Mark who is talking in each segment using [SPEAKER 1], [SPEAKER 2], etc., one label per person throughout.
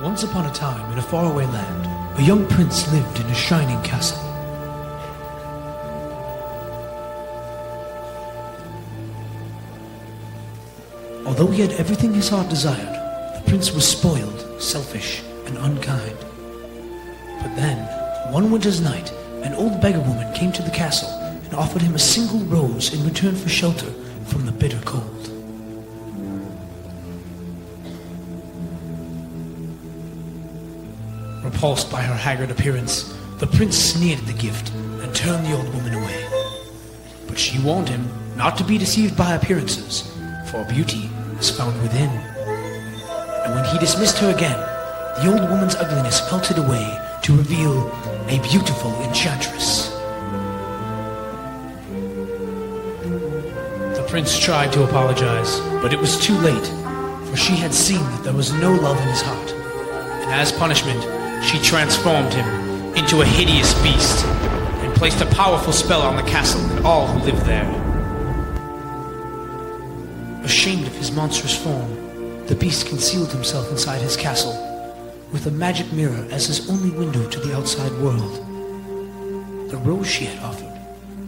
[SPEAKER 1] Once upon a time, in a faraway land, a young prince lived in a shining castle. Although he had everything his heart desired, the prince was spoiled, selfish, and unkind. But then, one winter's night, an old beggar woman came to the castle and offered him a single rose in return for shelter from the bitter cold. Repulsed by her haggard appearance, the prince sneered at the gift and turned the old woman away. But she warned him not to be deceived by appearances, for beauty is found within. And when he dismissed her again, the old woman's ugliness melted away to reveal a beautiful enchantress. The prince tried to apologize, but it was too late, for she had seen that there was no love in his heart. And as punishment, she transformed him into a hideous beast and placed a powerful spell on the castle and all who lived there. Ashamed of his monstrous form, the beast concealed himself inside his castle, with a magic mirror as his only window to the outside world. The rose she had offered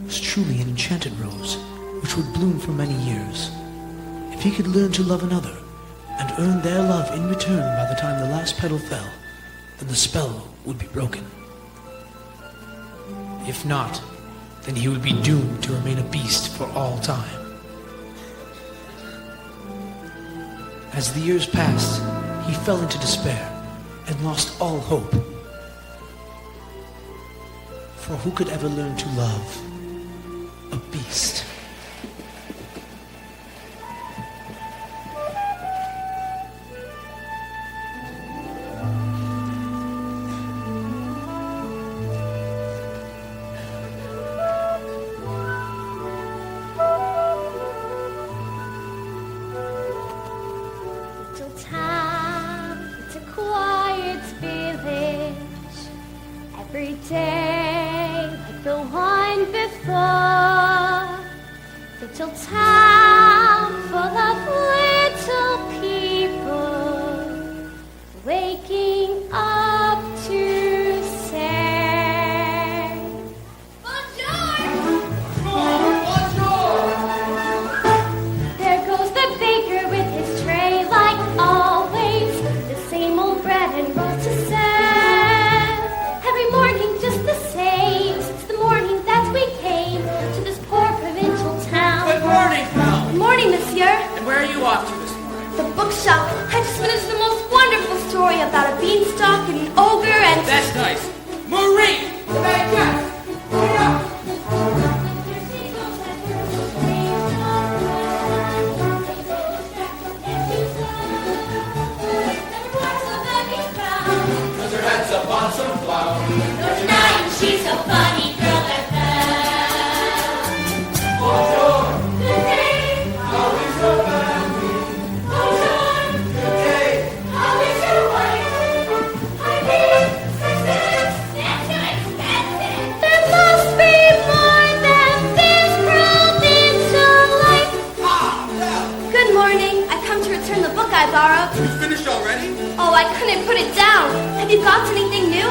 [SPEAKER 1] was truly an enchanted rose, which would bloom for many years. If he could learn to love another, and earn their love in return by the time the last petal fell, then the spell would be broken. If not, then he would be doomed to remain a beast for all time. As the years passed, he fell into despair and lost all hope. For who could ever learn to love a beast?
[SPEAKER 2] Every day like the one before. Little town full of little people waking up to say Bonjour! Bonjour! There goes the baker with his tray like always, the same old bread and rolls to serve. Every morning just the same, since the morning that we came to this poor provincial town.
[SPEAKER 3] Good morning, pal.
[SPEAKER 2] Good morning, monsieur.
[SPEAKER 3] And where are you off to this morning?
[SPEAKER 2] The bookshop. I just finished the most wonderful story about a beanstalk and an ogre and...
[SPEAKER 3] That's nice. Marie! The baguette! Hurry up! Cause her head's up on some flour.
[SPEAKER 2] She's a funny girl that fell.
[SPEAKER 3] Bonjour!
[SPEAKER 2] Good day.
[SPEAKER 3] How is your family?
[SPEAKER 2] Bonjour.
[SPEAKER 3] Good day.
[SPEAKER 2] How is your wife? I mean, that's too expensive. There must be more than this provincial life.
[SPEAKER 3] Ah, well.
[SPEAKER 2] Good morning. I've come to return the book I borrowed.
[SPEAKER 3] You finished already?
[SPEAKER 2] Oh, I couldn't put it down. Have you got anything new?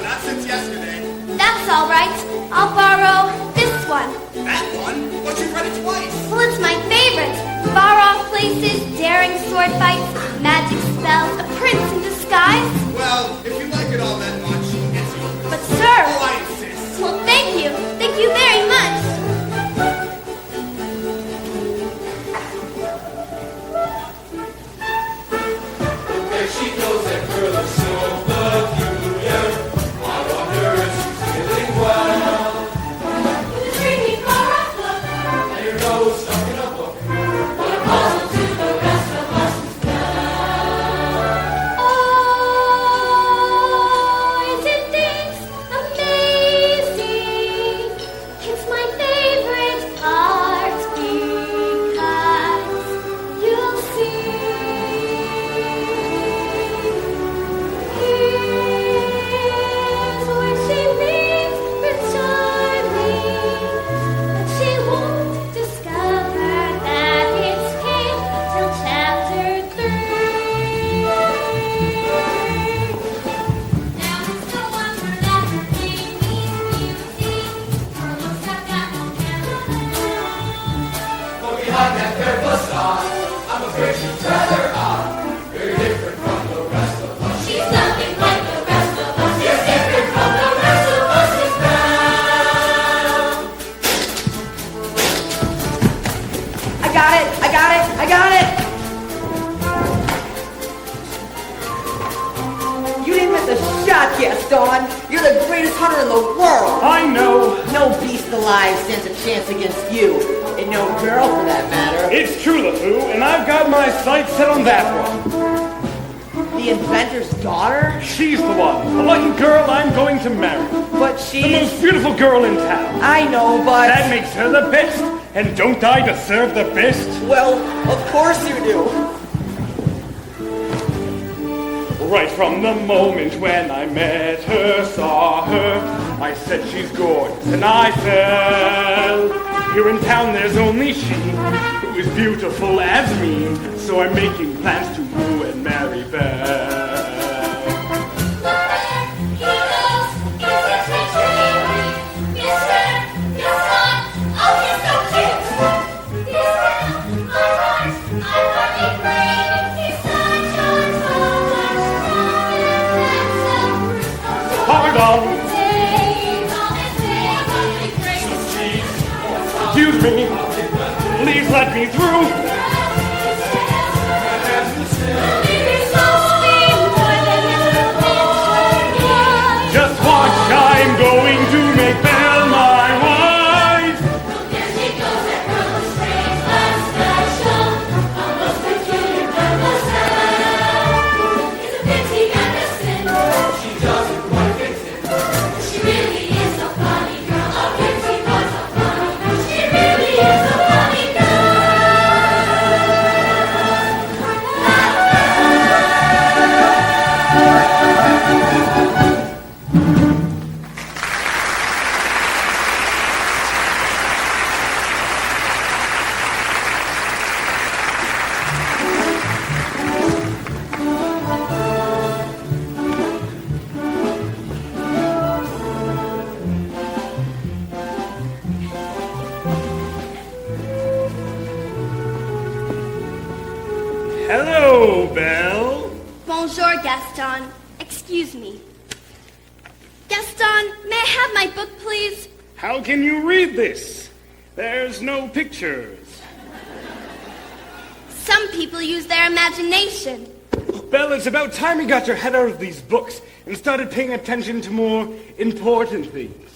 [SPEAKER 3] Not since yesterday.
[SPEAKER 2] That's all right. I'll borrow this one.
[SPEAKER 3] That one? But you've read it twice.
[SPEAKER 2] Well, it's my favorite. Far-off places, daring sword fights, magic spells, a prince in disguise.
[SPEAKER 3] Well, if you like it all that much, it's yours.
[SPEAKER 2] But sir...
[SPEAKER 3] Oh, I insist.
[SPEAKER 2] Well, thank you. Thank you very much.
[SPEAKER 3] There she goes, that girl is so peculiar. I wonder if she's feeling well.
[SPEAKER 2] You treat me for a book.
[SPEAKER 3] And your nose stuck in a book.
[SPEAKER 2] What a puzzle to the rest of us as well.
[SPEAKER 4] not, Gaston. You're the greatest hunter in the world.
[SPEAKER 5] I know.
[SPEAKER 4] No beast alive stands a chance against you. And no girl, for that matter.
[SPEAKER 5] It's true, LeFou, and I've got my sights set on that one.
[SPEAKER 4] The inventor's daughter?
[SPEAKER 5] She's the one. The lucky girl I'm going to marry.
[SPEAKER 4] But
[SPEAKER 5] The
[SPEAKER 4] she's...
[SPEAKER 5] most beautiful girl in town.
[SPEAKER 4] I know, but...
[SPEAKER 5] That makes her the best. And don't I deserve the best?
[SPEAKER 4] Well, of course you do.
[SPEAKER 5] Right from the moment when I met her, saw her, I said she's gorgeous, and I fell. Here in town there's only she, who is beautiful as me, so I'm making plans to woo and marry Belle. Pardon! Excuse me, please let me through. Just watch, I'm going to make Belle my wife.
[SPEAKER 2] There she goes, that girl is strange, but special. A most peculiar mademoiselle. It's a pity and a sin.
[SPEAKER 3] She doesn't quite fit in.
[SPEAKER 2] She really is a funny girl. A pity but a funny girl. She really is a funny girl.
[SPEAKER 5] Hello, Belle.
[SPEAKER 2] Bonjour, Gaston. Excuse me. Gaston, may I have my book, please?
[SPEAKER 5] How can you read this? There's no pictures.
[SPEAKER 2] Some people use their imagination.
[SPEAKER 5] Belle, it's about time you got your head out of these books and started paying attention to more important things.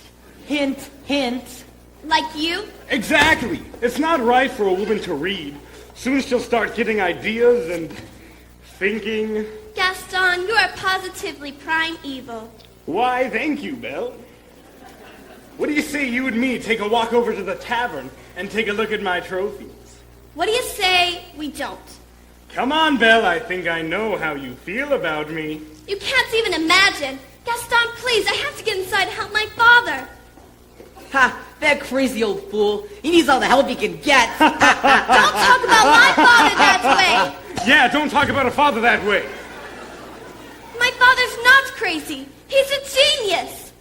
[SPEAKER 4] Hint, hint.
[SPEAKER 2] Like you?
[SPEAKER 5] Exactly. It's not right for a woman to read. Soon she'll start getting ideas and thinking.
[SPEAKER 2] Gaston, you are positively prime evil.
[SPEAKER 5] Why, thank you, Belle. What do you say you and me take a walk over to the tavern and take a look at my trophies?
[SPEAKER 2] What do you say we don't?
[SPEAKER 5] Come on, Belle. I think I know how you feel about me.
[SPEAKER 2] You can't even imagine. Gaston, please, I have to get inside and help my father.
[SPEAKER 4] Ha! That crazy old fool. He needs all the help he can get.
[SPEAKER 2] Don't talk about my father that way.
[SPEAKER 5] Yeah, don't talk about a father that way.
[SPEAKER 2] My father's not crazy. He's a genius.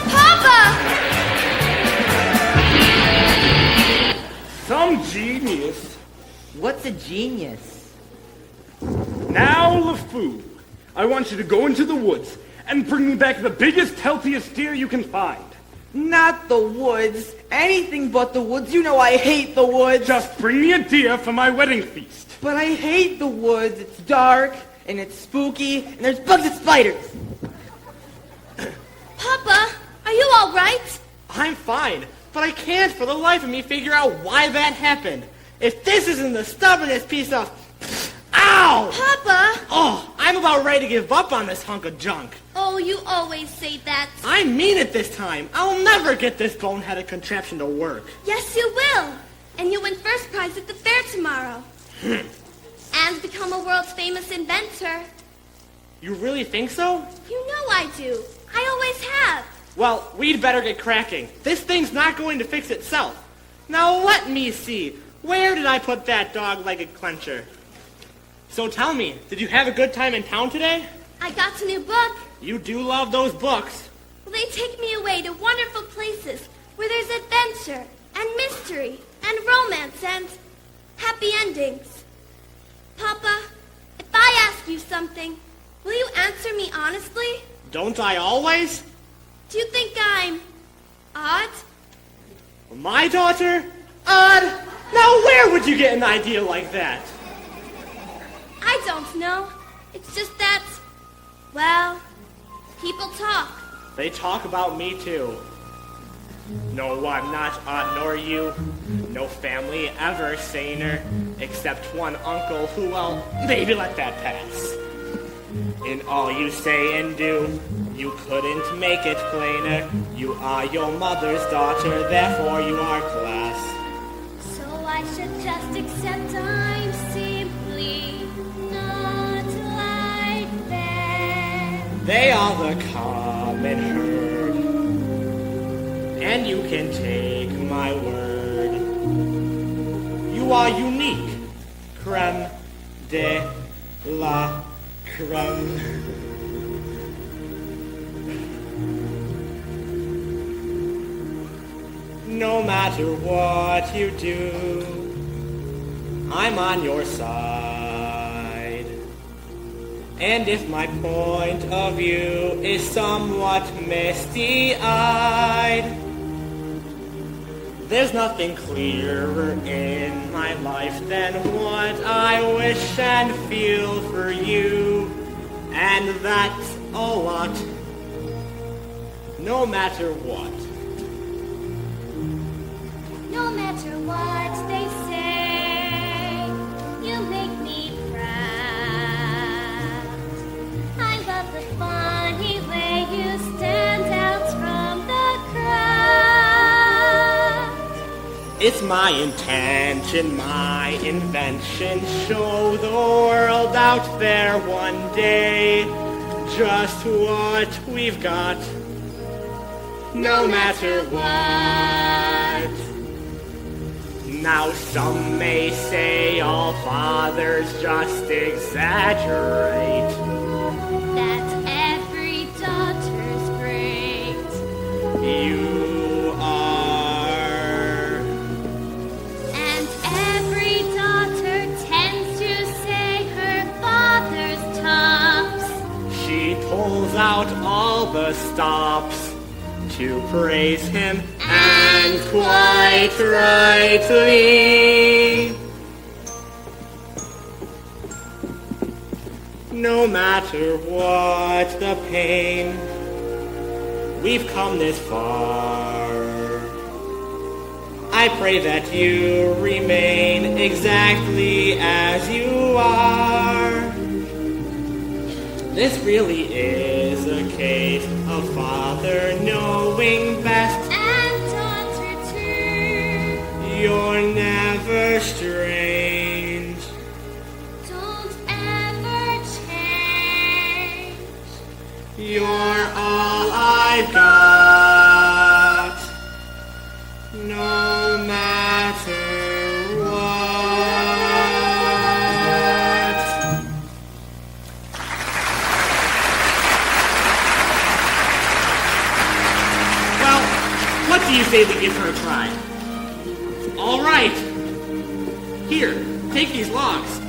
[SPEAKER 2] Papa!
[SPEAKER 5] Some genius.
[SPEAKER 4] What's a genius?
[SPEAKER 5] Now, LeFou, I want you to go into the woods and bring me back the biggest, healthiest deer you can find.
[SPEAKER 4] Not the woods. Anything but the woods. You know I hate the woods.
[SPEAKER 5] Just bring me a deer for my wedding feast.
[SPEAKER 4] But I hate the woods. It's dark, and it's spooky, and there's bugs and spiders.
[SPEAKER 2] Papa, are you all right?
[SPEAKER 6] I'm fine, but I can't for the life of me figure out why that happened. If this isn't the stubbornest piece of... Ow!
[SPEAKER 2] Papa!
[SPEAKER 6] Oh, I'm about ready to give up on this hunk of junk.
[SPEAKER 2] Oh, you always say that.
[SPEAKER 6] I mean it this time. I'll never get this boneheaded contraption to work.
[SPEAKER 2] Yes, you will. And you'll win first prize at the fair tomorrow. And become a world's famous inventor.
[SPEAKER 6] You really think so?
[SPEAKER 2] You know I do. I always have.
[SPEAKER 6] Well, we'd better get cracking. This thing's not going to fix itself. Now let me see. Where did I put that dog-legged clencher? So tell me, did you have a good time in town today?
[SPEAKER 2] I got a new book.
[SPEAKER 6] You do love those books.
[SPEAKER 2] Well, they take me away to wonderful places where there's adventure and mystery and romance and happy endings. Papa, if I ask you something, will you answer me honestly?
[SPEAKER 6] Don't I always?
[SPEAKER 2] Do you think I'm odd?
[SPEAKER 6] My daughter? Odd? Now where would you get an idea like that?
[SPEAKER 2] I don't know. It's just that, well, people talk.
[SPEAKER 6] They talk about me too. No, I'm not nor you. No family ever saner, except one uncle who, well, maybe let that pass. In all you say and do, you couldn't make it plainer. You are your mother's daughter, therefore you are class.
[SPEAKER 2] So I should just accept I'm simply not like them.
[SPEAKER 6] They are the common herd, and you can take my word. You are unique, creme de la creme. No matter what you do, I'm on your side. And if my point of view is somewhat misty-eyed, there's nothing clearer in my life than what I wish and feel for you. And that's a lot, no matter what.
[SPEAKER 2] No matter what they say, you make me proud. I love the funny way you stand out from the crowd.
[SPEAKER 6] It's my intention, my invention, show the world out there one day just what we've got, no matter what. Now some may say all fathers just exaggerate,
[SPEAKER 2] That every daughter's great.
[SPEAKER 6] you are.
[SPEAKER 2] And every daughter tends to say her father's tops.
[SPEAKER 6] She pulls out all the stops to praise him, and quite rightly. No matter what the pain, we've come this far. I pray that you remain exactly as you are. This really is a case of father knowing best.
[SPEAKER 2] And daughter too.
[SPEAKER 6] You're never strange.
[SPEAKER 2] Don't ever change.
[SPEAKER 6] You're all I've got, no matter what. Well, what do you say we give her a try? All right. Here, take these logs.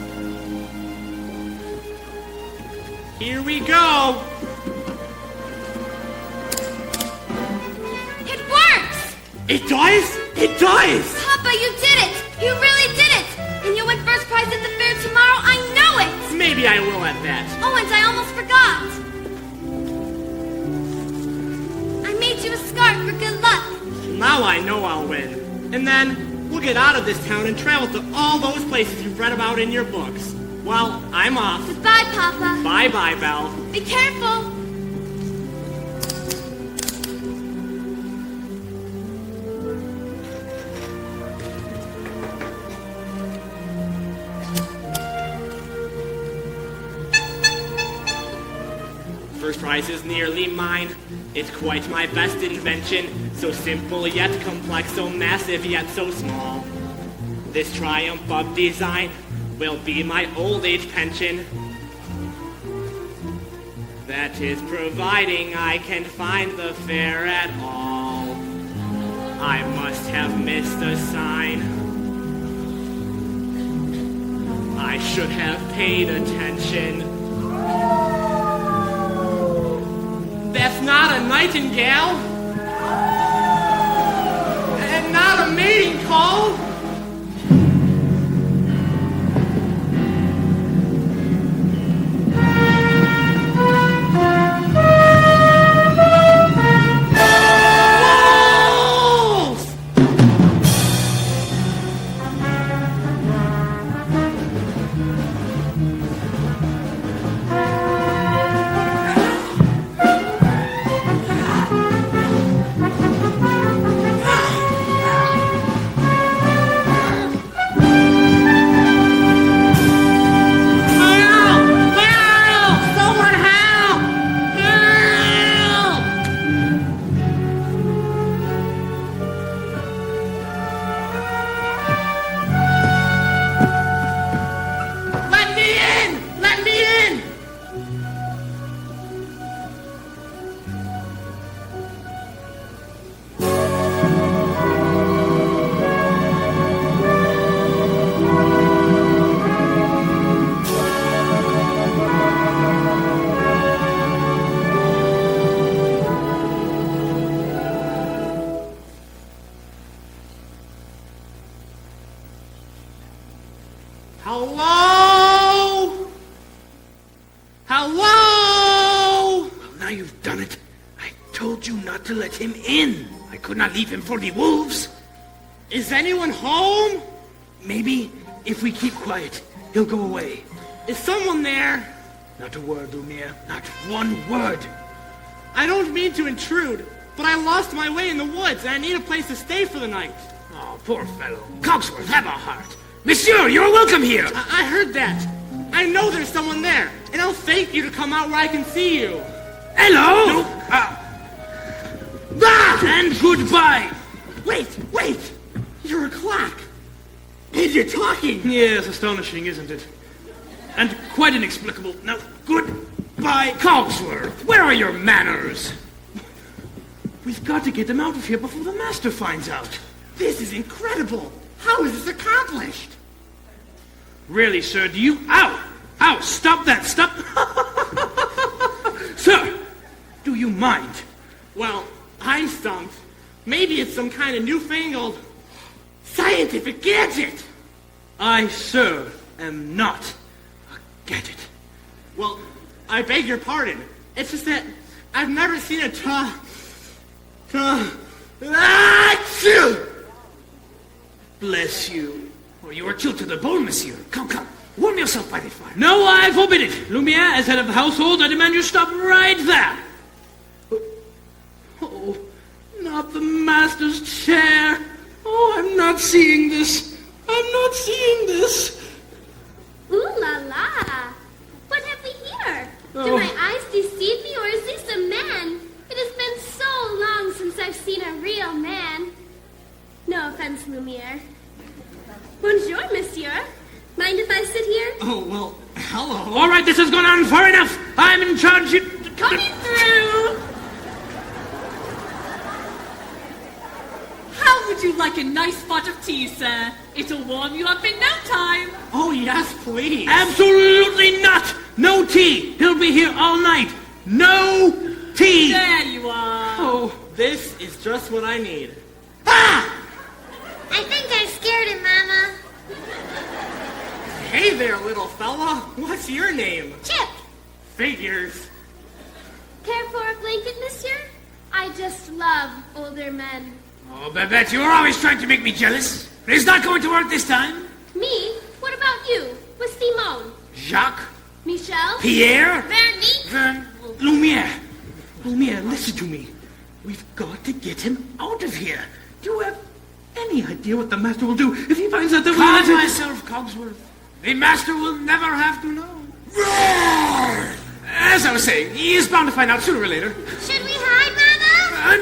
[SPEAKER 6] Here we go.
[SPEAKER 2] It works!
[SPEAKER 6] It does? It does!
[SPEAKER 2] Papa, you did it! You really did it! And you'll win first prize at the fair tomorrow, I know it!
[SPEAKER 6] Maybe I will at that.
[SPEAKER 2] Oh, and I almost forgot! I made you a scarf for good luck.
[SPEAKER 6] Now I know I'll win. And then we'll get out of this town and travel to all those places you've read about in your books. Well, I'm off.
[SPEAKER 2] Goodbye, Papa.
[SPEAKER 6] Bye-bye, Belle.
[SPEAKER 2] Be careful.
[SPEAKER 6] First prize is nearly mine. It's quite my best invention. So simple yet complex, so massive yet so small. This triumph of design will be my old age pension. That is providing I can find the fair at all. I must have missed a sign. I should have paid attention. That's not a nightingale. And not a mating call. Hello? Hello?
[SPEAKER 1] Well, now you've done it. I told you not to let him in. I could not leave him for the wolves.
[SPEAKER 6] Is anyone home?
[SPEAKER 1] Maybe if we keep quiet, he'll go away.
[SPEAKER 6] Is someone there?
[SPEAKER 1] Not a word, Lumiere. Not one word.
[SPEAKER 6] I don't mean to intrude, but I lost my way in the woods and I need a place to stay for the night.
[SPEAKER 1] Oh, poor fellow. Cogsworth, have a heart. Monsieur, you're welcome here.
[SPEAKER 6] I heard that. I know there's someone there, and I'll thank you to come out where I can see you.
[SPEAKER 1] Hello? And goodbye.
[SPEAKER 6] Wait! You're a clock. And you're talking.
[SPEAKER 1] Yes, astonishing, isn't it? And quite inexplicable. Now, goodbye, Cogsworth. Where are your manners? We've got to get them out of here before the master finds out.
[SPEAKER 6] This is incredible. How is this accomplished?
[SPEAKER 1] Really, sir, do you... Ow! Stop that! Stop! Sir, do you mind?
[SPEAKER 6] Well, I'm stumped. Maybe it's some kind of newfangled scientific gadget.
[SPEAKER 1] I, sir, am not a gadget.
[SPEAKER 6] Well, I beg your pardon. It's just that I've never seen a achoo!
[SPEAKER 1] Bless you. Or you are chilled to the bone, monsieur. Come. Warm yourself by the fire. No, I forbid it. Lumiere, as head of the household, I demand you stop right there. Oh, not the master's chair. Oh, I'm not seeing this.
[SPEAKER 2] Ooh la la! What have we here? Do my eyes deceive me, or is this a man? It has been so long since I've seen a real man. No offense, Lumiere. Bonjour, monsieur. Mind if I sit here?
[SPEAKER 6] Oh, well, hello.
[SPEAKER 1] All right, this has gone on far enough. I'm in charge.
[SPEAKER 2] Coming through!
[SPEAKER 7] How would you like a nice pot of tea, sir? It'll warm you up in no time.
[SPEAKER 6] Oh, yes, please.
[SPEAKER 1] Absolutely not. No tea. He'll be here all night. No tea.
[SPEAKER 7] There you are.
[SPEAKER 6] Oh, this is just what I need.
[SPEAKER 2] I think I scared him, Mama.
[SPEAKER 6] Hey there, little fella. What's your name?
[SPEAKER 2] Chip!
[SPEAKER 6] Figures.
[SPEAKER 2] Care for a blanket, monsieur? I just love older men.
[SPEAKER 1] Oh, Babette, you are always trying to make me jealous. It's not going to work this time.
[SPEAKER 2] Me? What about you? With Simone?
[SPEAKER 1] Jacques,
[SPEAKER 2] Michel?
[SPEAKER 1] Pierre,
[SPEAKER 2] Vernique?
[SPEAKER 1] Lumiere. Lumiere, listen to me. We've got to get him out of here. Do you have any idea what the master will do if he finds out that we... Calm myself, Cogsworth. The master will never have to know. As I was saying, he is bound to find out sooner or later.
[SPEAKER 2] Should we hide,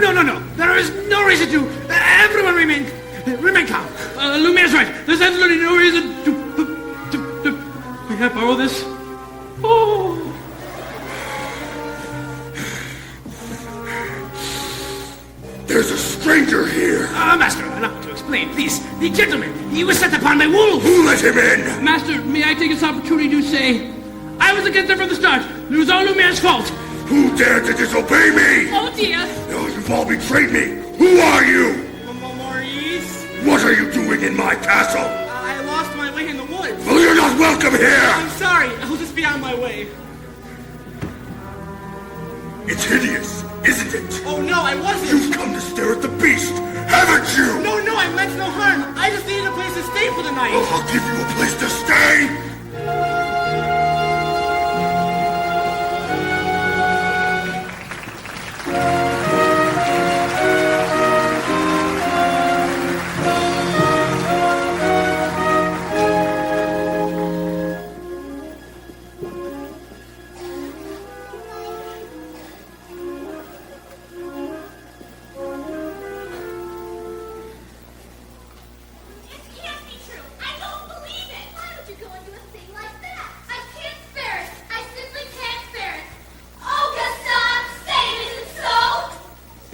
[SPEAKER 2] Mama?
[SPEAKER 1] No. There is no reason to. Everyone remain calm. Lumiere's right. There's absolutely no reason to. May I borrow this? Oh.
[SPEAKER 3] There's a stranger here.
[SPEAKER 1] Master, allow me to explain, please. The gentleman, he was set upon by wolves.
[SPEAKER 3] Who let him in?
[SPEAKER 1] Master, may I take this opportunity to say, I was against him from the start. It was all Lumiere's fault.
[SPEAKER 3] Who dared to disobey me?
[SPEAKER 7] Oh, dear.
[SPEAKER 3] No, you've all betrayed me. Who are you?
[SPEAKER 6] Maurice?
[SPEAKER 3] What are you doing in my castle?
[SPEAKER 6] I lost my way in the woods.
[SPEAKER 3] Well, you're not welcome here.
[SPEAKER 6] I'm sorry. I'll just be on my way.
[SPEAKER 3] It's hideous, isn't it?
[SPEAKER 6] Oh, no, I wasn't.
[SPEAKER 3] You've come to stare at the beast, haven't you?
[SPEAKER 6] No, I meant no harm. I just needed a place to stay for the night.
[SPEAKER 3] Oh, I'll give you a place to stay.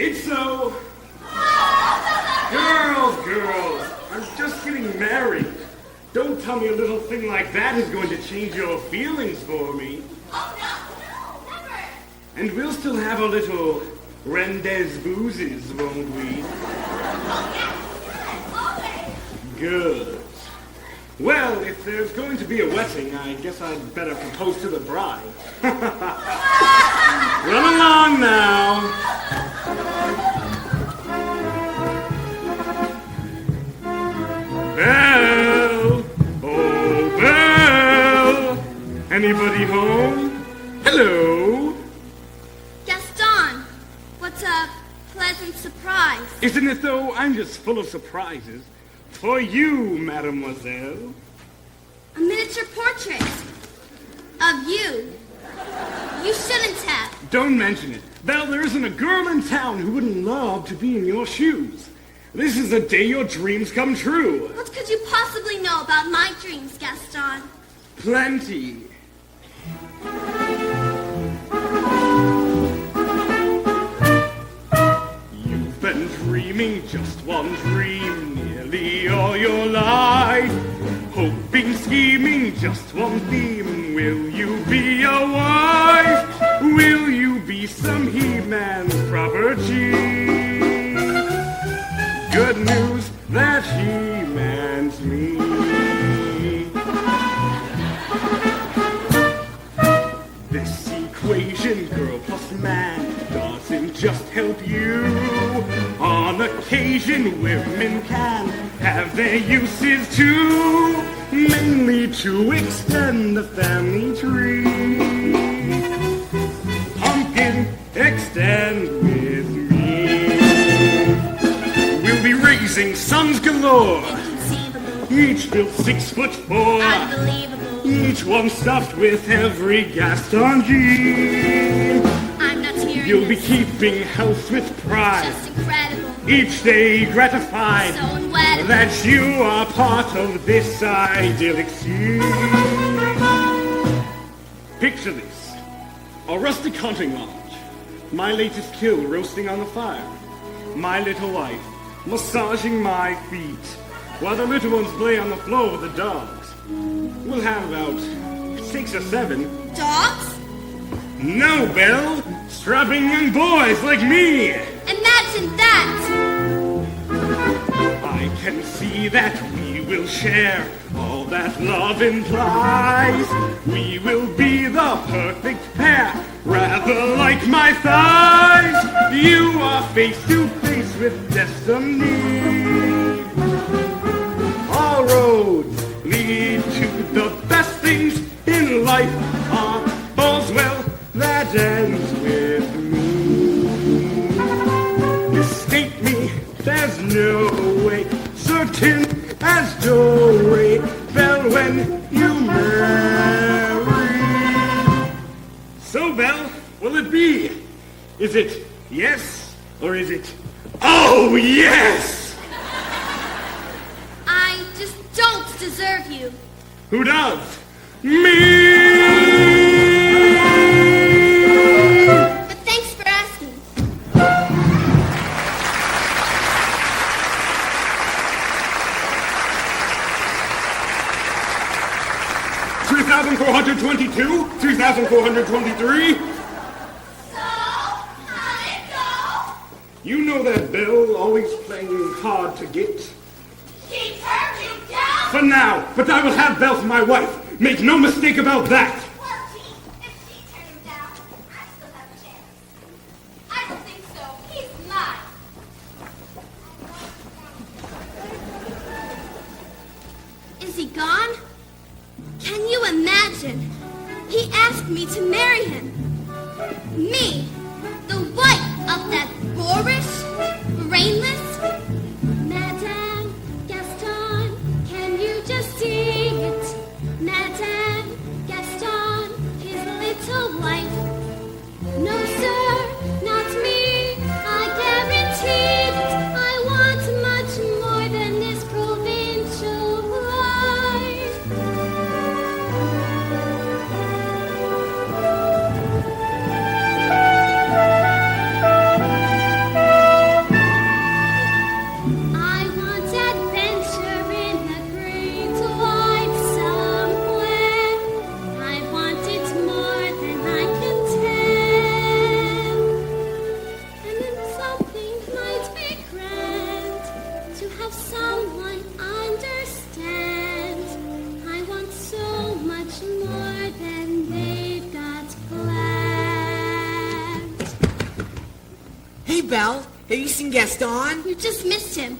[SPEAKER 5] It's so. Girls, I'm just getting married. Don't tell me a little thing like that is going to change your feelings for me.
[SPEAKER 2] Oh, no, never.
[SPEAKER 5] And we'll still have a little rendezvouses, won't we?
[SPEAKER 2] Oh, yes, always.
[SPEAKER 5] Good. Well, if there's going to be a wedding, I guess I'd better propose to the bride. Run along now. Belle! Oh, Belle! Anybody home? Hello?
[SPEAKER 2] Gaston, what's a pleasant surprise?
[SPEAKER 5] Isn't it though? I'm just full of surprises. For you, mademoiselle.
[SPEAKER 2] A miniature portrait of you. You shouldn't have.
[SPEAKER 5] Don't mention it. Belle, there isn't a girl in town who wouldn't love to be in your shoes. This is the day your dreams come true.
[SPEAKER 2] What could you possibly know about my dreams, Gaston?
[SPEAKER 5] Plenty. You've been dreaming just one dream nearly all your life. Hoping, scheming, just one theme. Will you be a wife? Will you be some He-Man's property? Good news that He-Man's me. This equation, girl plus man, doesn't just help you. On occasion, women can have their uses too, mainly to extend the family tree. Pumpkin, extend with me. We'll be raising sons galore,
[SPEAKER 2] Inconceivable.
[SPEAKER 5] each built 6'4".
[SPEAKER 2] Unbelievable.
[SPEAKER 5] Each one stuffed with every Gaston gene.
[SPEAKER 2] I'm not hearing
[SPEAKER 5] You'll be
[SPEAKER 2] this.
[SPEAKER 5] keeping house with pride.
[SPEAKER 2] Just incredible.
[SPEAKER 5] Each day gratified
[SPEAKER 2] So unwettable.
[SPEAKER 5] that you are part of this idyllic scene. Picture this. A rustic hunting lodge. My latest kill roasting on the fire. My little wife massaging my feet while the little ones play on the floor with the dogs. We'll have about 6 or 7.
[SPEAKER 2] Dogs?
[SPEAKER 5] No, Belle! Strapping young boys like me!
[SPEAKER 2] Imagine that!
[SPEAKER 5] I can see that we will share all that love implies. We will be the perfect pair, rather like my thighs. You are face to face with destiny. All roads lead to the best things in life. All's well that ends with me. Escape me, there's no way. Certain as doorway fell when you marry. So, Belle, will it be? Is it yes or is it oh yes?
[SPEAKER 2] I just don't deserve you.
[SPEAKER 5] Who does? Me!
[SPEAKER 2] But thanks for asking.
[SPEAKER 5] $2,422? $2,423?
[SPEAKER 2] So, how'd it go?
[SPEAKER 5] You know that Belle always playing hard to get?
[SPEAKER 2] She turned you down?
[SPEAKER 5] For now, but I will have Belle for my wife. Make no mistake about that.
[SPEAKER 2] Well, gee, if she turned him down, I still have a chance. I don't think so. He's mine. Is he gone? Can you imagine? He asked me to marry him. Me, the wife of that boorish, brainless Madame Gaston. Can you just see it? Madame Gaston, his little wife. No, sir, not me. I guarantee it. I want much more than this provincial life.
[SPEAKER 4] Belle. Have you seen Gaston?
[SPEAKER 2] You just missed him.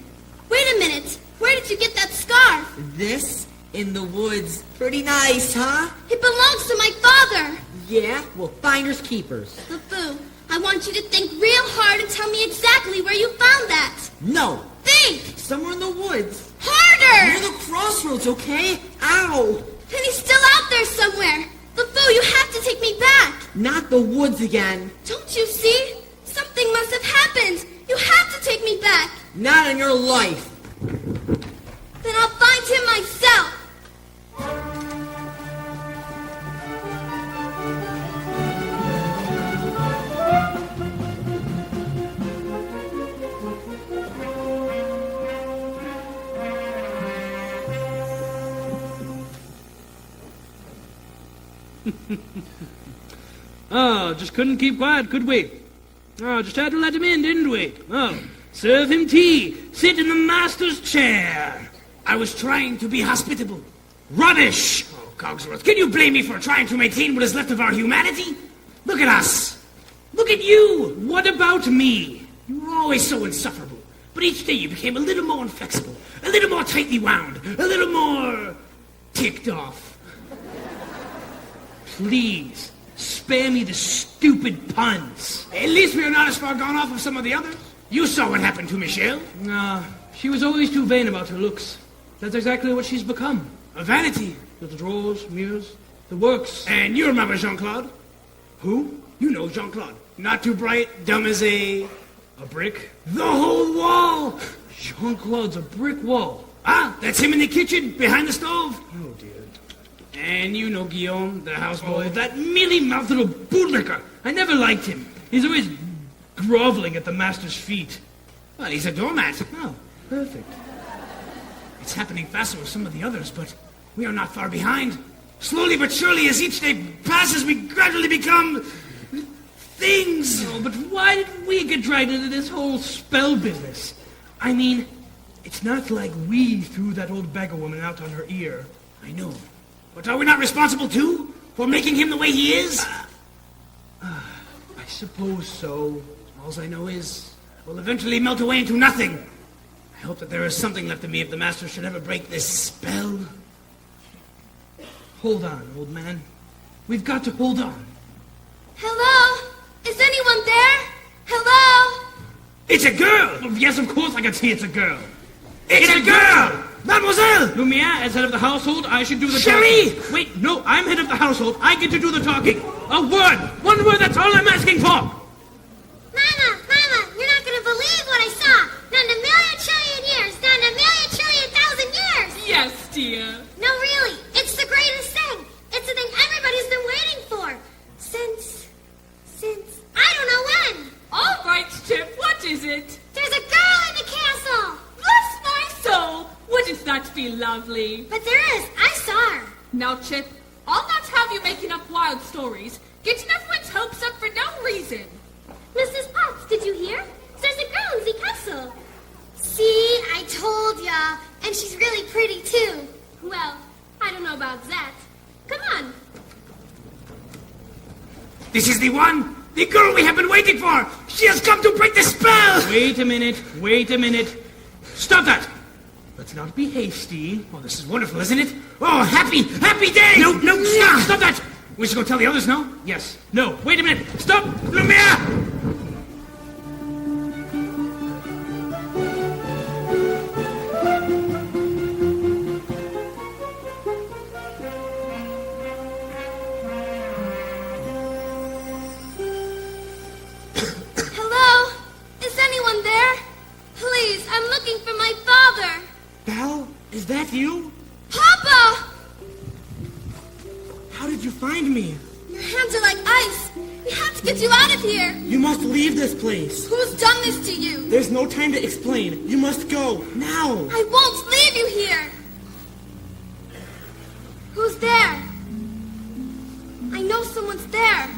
[SPEAKER 2] Wait a minute. Where did you get that scarf?
[SPEAKER 4] This? In the woods. Pretty nice, huh?
[SPEAKER 2] It belongs to my father.
[SPEAKER 4] Yeah? Well, finders keepers.
[SPEAKER 2] LeFou, I want you to think real hard and tell me exactly where you found that.
[SPEAKER 4] No.
[SPEAKER 2] Think!
[SPEAKER 4] Somewhere in the woods.
[SPEAKER 2] Harder!
[SPEAKER 4] Near the crossroads, okay? Ow!
[SPEAKER 2] And he's still out there somewhere. LeFou, you have to take me back.
[SPEAKER 4] Not the woods again.
[SPEAKER 2] Don't you see? Something must have happened. You have to take me back.
[SPEAKER 4] Not in your life.
[SPEAKER 2] Then I'll find him myself.
[SPEAKER 1] Oh, just couldn't keep quiet, could we? Oh, just had to let him in, didn't we? Oh, serve him tea. Sit in the master's chair. I was trying to be hospitable. Rubbish! Oh, Cogsworth, can you blame me for trying to maintain what is left of our humanity? Look at us. Look at you. What about me? You were always so insufferable. But each day you became a little more inflexible, a little more tightly wound, a little more ticked off. Please, spare me the stupid puns. At least we are not as far gone off as some of the others. You saw what happened to Michelle. She was always too vain about her looks. That's exactly what she's become. A vanity. Little drawers, mirrors, the works. And you remember Jean-Claude? Who? You know Jean-Claude. Not too bright, dumb as a brick. The whole wall! Jean-Claude's a brick wall. Ah, that's him in the kitchen, behind the stove. Oh, dear. And you know Guillaume, the houseboy, that mealy-mouthed little bootlicker. I never liked him. He's always groveling at the master's feet. Well, he's a doormat. Oh, perfect. It's happening faster with some of the others, but we are not far behind. Slowly but surely, as each day passes, we gradually become things. Oh, but why did we get dragged into this whole spell business? I mean, it's not like we threw that old beggar woman out on her ear. I know. But are we not responsible, too, for making him the way he is? I suppose so. All I know is I will eventually melt away into nothing. I hope that there is something left of me if the master should ever break this spell. Hold on, old man. We've got to hold on.
[SPEAKER 2] Hello? Is anyone there? Hello?
[SPEAKER 1] It's a girl! Yes, of course I can see it's a girl. It's a girl! Mademoiselle! Lumiere, as head of the household, I should do the
[SPEAKER 5] Cherie!
[SPEAKER 1] talking. Wait, no, I'm head of the household. I get to do the talking. A word! One word, that's all I'm asking for!
[SPEAKER 2] Mama, you're not gonna believe what I saw. Not in a million trillion years. Not in a million trillion thousand years.
[SPEAKER 7] Yes, dear.
[SPEAKER 2] No, really. It's the greatest thing. It's the thing everybody's been waiting for. Since, I don't know when.
[SPEAKER 7] All right, Chip, what is it?
[SPEAKER 2] There's a girl in the castle.
[SPEAKER 7] Bless my soul! Wouldn't that be lovely?
[SPEAKER 2] But there is. I saw her.
[SPEAKER 7] Now, Chip, I'll not have you making up wild stories, getting everyone's hopes up for no reason.
[SPEAKER 2] Mrs. Potts, did you hear? There's a girl in the castle. See, I told ya. And she's really pretty, too. Well, I don't know about that. Come on.
[SPEAKER 1] This is the one! The girl we have been waiting for! She has come to break the spell! Wait a minute. Stop that! Let's not be hasty. Oh, this is wonderful, isn't it? Oh, happy day! No, stop that! We should go tell the others, no? Yes. No, wait a minute! Stop! Lumiere!
[SPEAKER 2] Hello? Is anyone there? Please, I'm looking for my father.
[SPEAKER 4] Belle, is that you?
[SPEAKER 2] Papa!
[SPEAKER 4] How did you find me?
[SPEAKER 2] Your hands are like ice. We have to get you out of here.
[SPEAKER 4] You must leave this place.
[SPEAKER 2] Who's done this to you?
[SPEAKER 4] There's no time to explain. You must go, now.
[SPEAKER 2] I won't leave you here. Who's there? I know someone's there.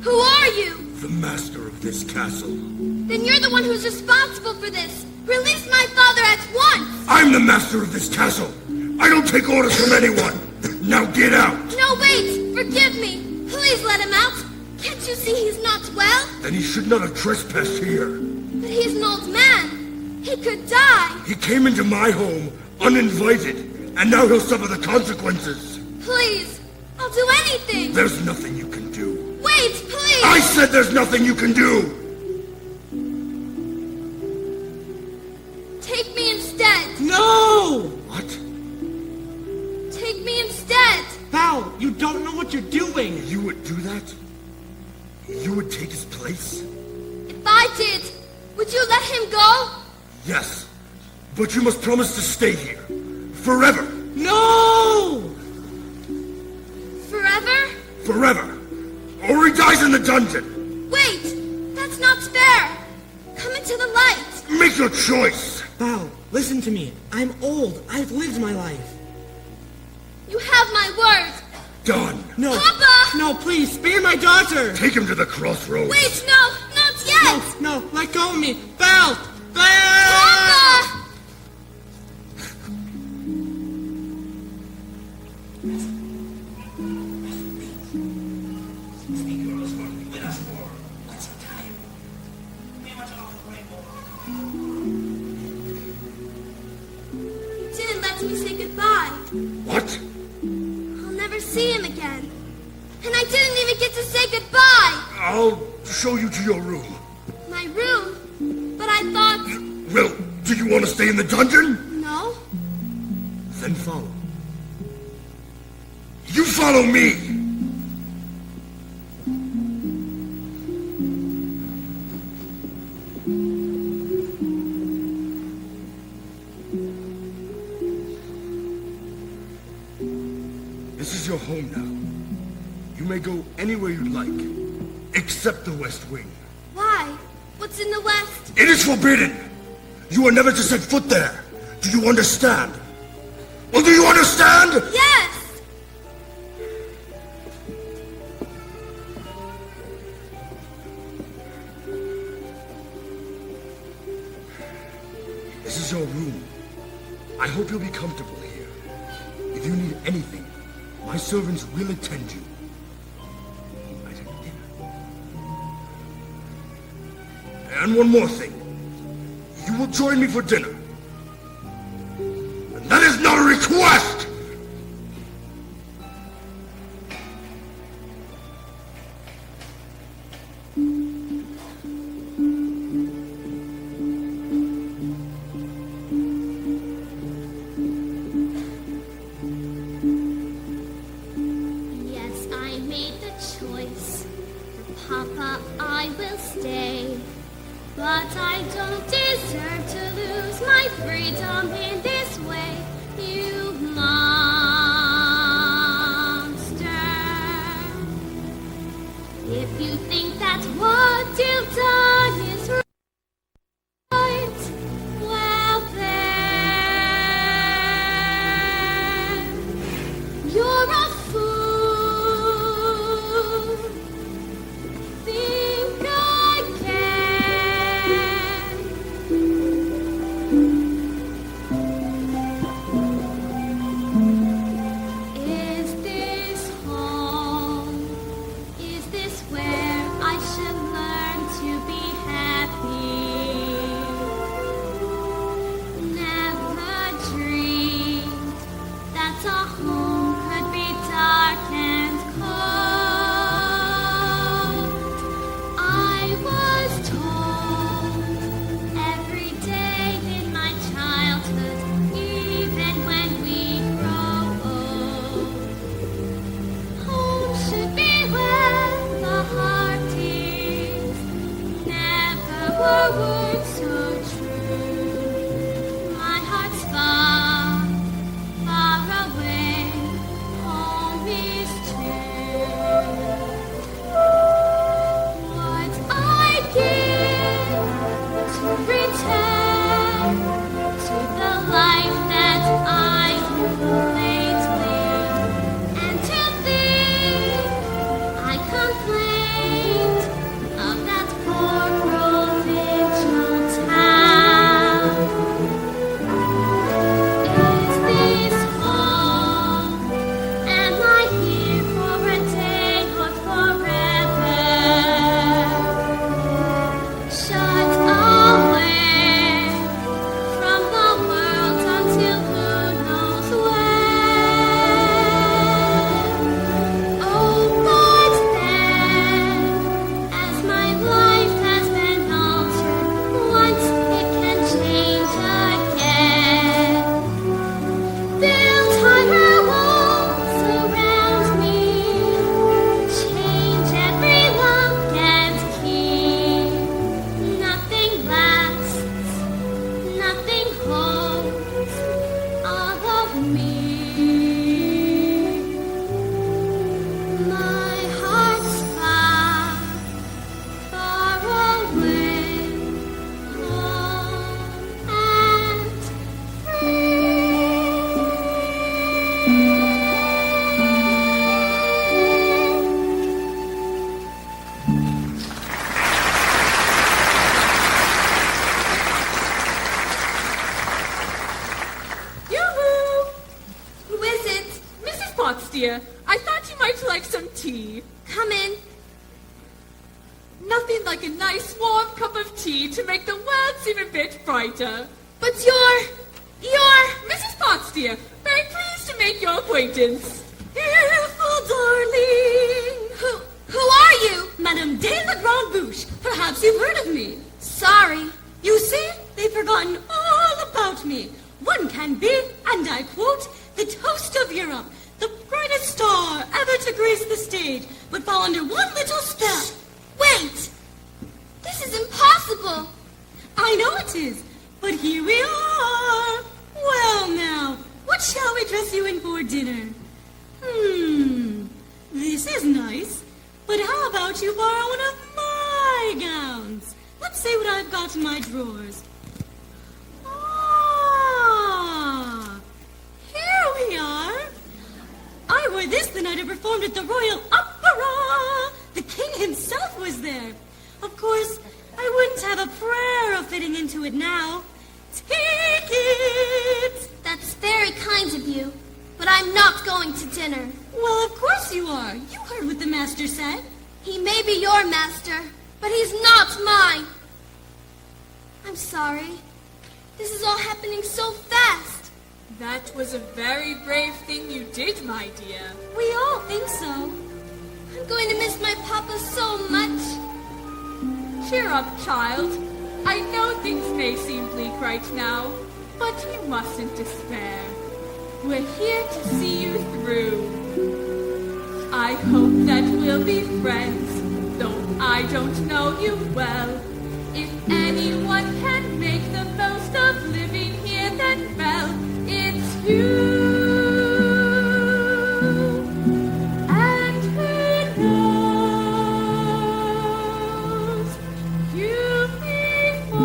[SPEAKER 2] Who are you?
[SPEAKER 3] The master of this castle.
[SPEAKER 2] Then you're the one who's responsible for this. Release my father at once.
[SPEAKER 3] I'm the master of this castle. I don't take orders from anyone. Now get out.
[SPEAKER 2] No, wait. Forgive me. Please let him out. Can't you see he's not well?
[SPEAKER 3] Then he should not have trespassed here.
[SPEAKER 2] But he's an old man. He could die.
[SPEAKER 8] He came into my home uninvited, and now he'll suffer the consequences.
[SPEAKER 2] Please, I'll do anything.
[SPEAKER 8] There's nothing you can do.
[SPEAKER 2] Wait, please.
[SPEAKER 8] I said there's nothing you can do!
[SPEAKER 2] Take me instead.
[SPEAKER 6] No!
[SPEAKER 8] What?
[SPEAKER 2] Take me instead.
[SPEAKER 6] Val, you don't know what you're doing.
[SPEAKER 8] You would do that? You would take his place?
[SPEAKER 2] If I did, would you let him go?
[SPEAKER 8] Yes, but you must promise to stay here. Forever!
[SPEAKER 6] No!
[SPEAKER 2] Forever?
[SPEAKER 8] Forever! Or he dies in the dungeon!
[SPEAKER 2] Wait, that's not fair. Come into the light.
[SPEAKER 8] Make your choice!
[SPEAKER 6] Val, listen to me. I'm old. I've lived my life.
[SPEAKER 2] You have my word.
[SPEAKER 8] Done!
[SPEAKER 6] No.
[SPEAKER 2] Papa!
[SPEAKER 6] No, please, spare my daughter.
[SPEAKER 8] Take him to the crossroads!
[SPEAKER 2] Wait, no, not yet.
[SPEAKER 6] No, let go of me. Val! Val!
[SPEAKER 2] Papa! You didn't let me say goodbye.
[SPEAKER 8] What?
[SPEAKER 2] I'll never see him again. And I didn't even get to say goodbye.
[SPEAKER 8] I'll show you to your room.
[SPEAKER 2] My room? But I thought...
[SPEAKER 8] Well, do you want to stay in the dungeon?
[SPEAKER 2] No?
[SPEAKER 8] Then follow. You follow me! This is your home now. You may go anywhere you'd like, except the West Wing.
[SPEAKER 2] Why? What's in the West?
[SPEAKER 8] It is forbidden! You are never to set foot there. Do you understand? Well, do you understand?
[SPEAKER 2] Yes!
[SPEAKER 8] This is your room. I hope you'll be comfortable here. If you need anything, my servants will attend you. I said dinner. And one more thing. You will join me for dinner. And that is not a request!
[SPEAKER 2] Yes, I made the choice. For Papa, I will stay. But I don't deserve to lose my freedom in this way, you monster. If you think that what you've done is right, well then, you're a fool. Think again. Is this home? Is this where I My heart's far, far away, home and
[SPEAKER 7] Yoo-hoo!
[SPEAKER 2] Who is it?
[SPEAKER 7] Mrs. Potts, dear, I thought you might like some tea.
[SPEAKER 2] Come in.
[SPEAKER 7] Nothing like a nice warm cup of tea to make the world seem a bit brighter.
[SPEAKER 2] But you're
[SPEAKER 7] Mrs. Potts, dear, very pleased to make your acquaintance.
[SPEAKER 2] beautiful, darling. Who are you?
[SPEAKER 9] Madame de la Grande Bouche. Perhaps you've heard of me.
[SPEAKER 2] Sorry.
[SPEAKER 9] You see, they've forgotten all about me. One can be, and I quote, the toast of Europe, the brightest star ever to grace the stage, but fall under one little spell.
[SPEAKER 2] Wait! This is impossible!
[SPEAKER 9] I know it is, but here we are. Well now, what shall we dress you in for dinner? This is nice, but how about you borrow one of my gowns? Let's see what I've got in my drawers. Ah, here we are. I wore this the night I performed at the Royal Opera. The king himself was there. Of course, I wouldn't have a prayer of fitting into it now. Take it!
[SPEAKER 2] That's very kind of you, but I'm not going to dinner.
[SPEAKER 9] Well, of course you are. You heard what the master said.
[SPEAKER 2] He may be your master, but he's not mine. I'm sorry. This is all happening so fast.
[SPEAKER 7] That was a very brave thing you did, my dear.
[SPEAKER 9] We all think so.
[SPEAKER 2] I'm going to miss my papa so much.
[SPEAKER 7] Cheer up, child. I know things may seem bleak right now, but you mustn't despair. We're here to see you through. I hope that we'll be friends, though I don't know you well. If anyone can make the most of living here, then well, it's you. And who knows, you may find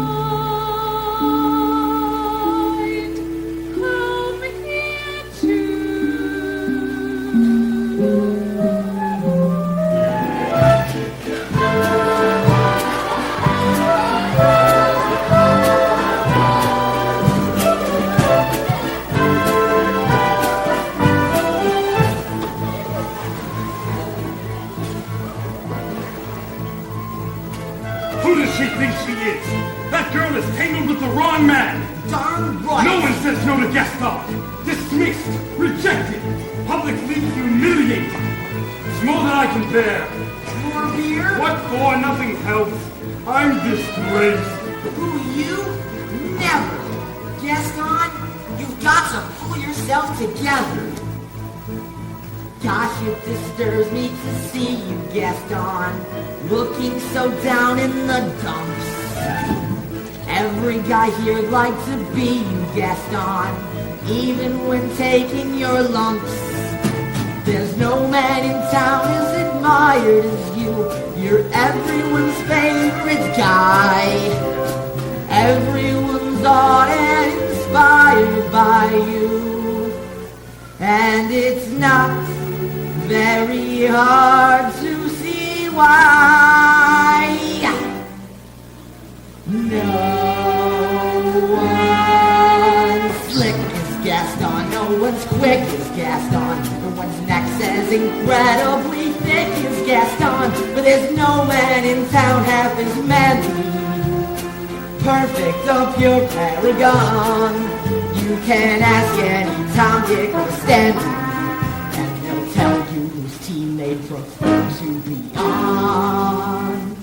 [SPEAKER 7] home here too.
[SPEAKER 5] Who does she think she is? That girl is tangled with the wrong man.
[SPEAKER 4] Darn right.
[SPEAKER 5] No one says no to Gaston. Dismissed, rejected, publicly humiliated. It's more than I can bear.
[SPEAKER 4] More beer?
[SPEAKER 5] What for? Nothing helps. I'm disgraced.
[SPEAKER 4] Who, you? Never. Gaston, you've got to pull yourself together. Gosh, it disturbs me to see you, Gaston, looking so down in the dumps. Every guy here'd like to be you, Gaston, even when taking your lumps. There's no man in town as admired as you. You're everyone's favorite guy. Everyone's awed and inspired by you. And it's not very hard to see why. No one's slick as Gaston, no one's quick as Gaston, no one's next as incredibly thick as Gaston, but there's no man in town half as manly, perfect, a pure paragon. You can ask any Tom, Dick, or Stanley, and they'll tell you whose team they'd prefer to be on.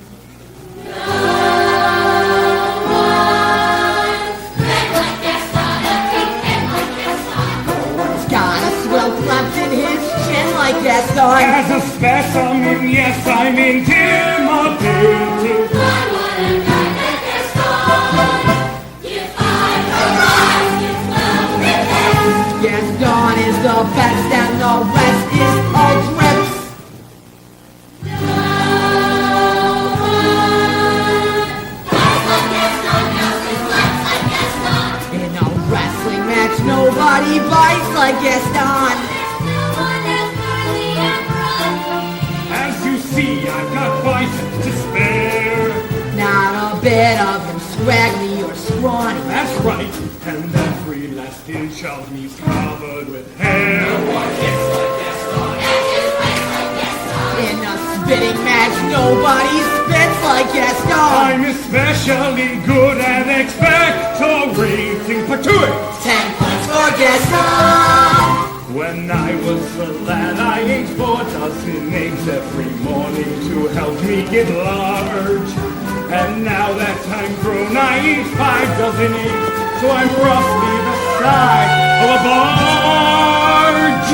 [SPEAKER 4] Clapped in his chin like Gaston.
[SPEAKER 5] As a specimen, yes, I'm intimidated.
[SPEAKER 2] I wanna kind of Gaston. If I arise, it's well with
[SPEAKER 4] Gaston is the best and the rest is all drips.
[SPEAKER 5] I've got 5 cents to spare.
[SPEAKER 4] Not a bit of him scraggly or scrawny.
[SPEAKER 5] That's right, and every last inch of me's covered with hair.
[SPEAKER 4] In a spitting match, nobody spits like Gaston.
[SPEAKER 5] I'm especially good at expectorating patuit.
[SPEAKER 4] 10 points for Gaston.
[SPEAKER 5] When I was a lad, I ate 4 dozen eggs every morning to help me get large. And now that I'm grown, I eat 5 dozen eggs, so I'm roughly the size of a barge.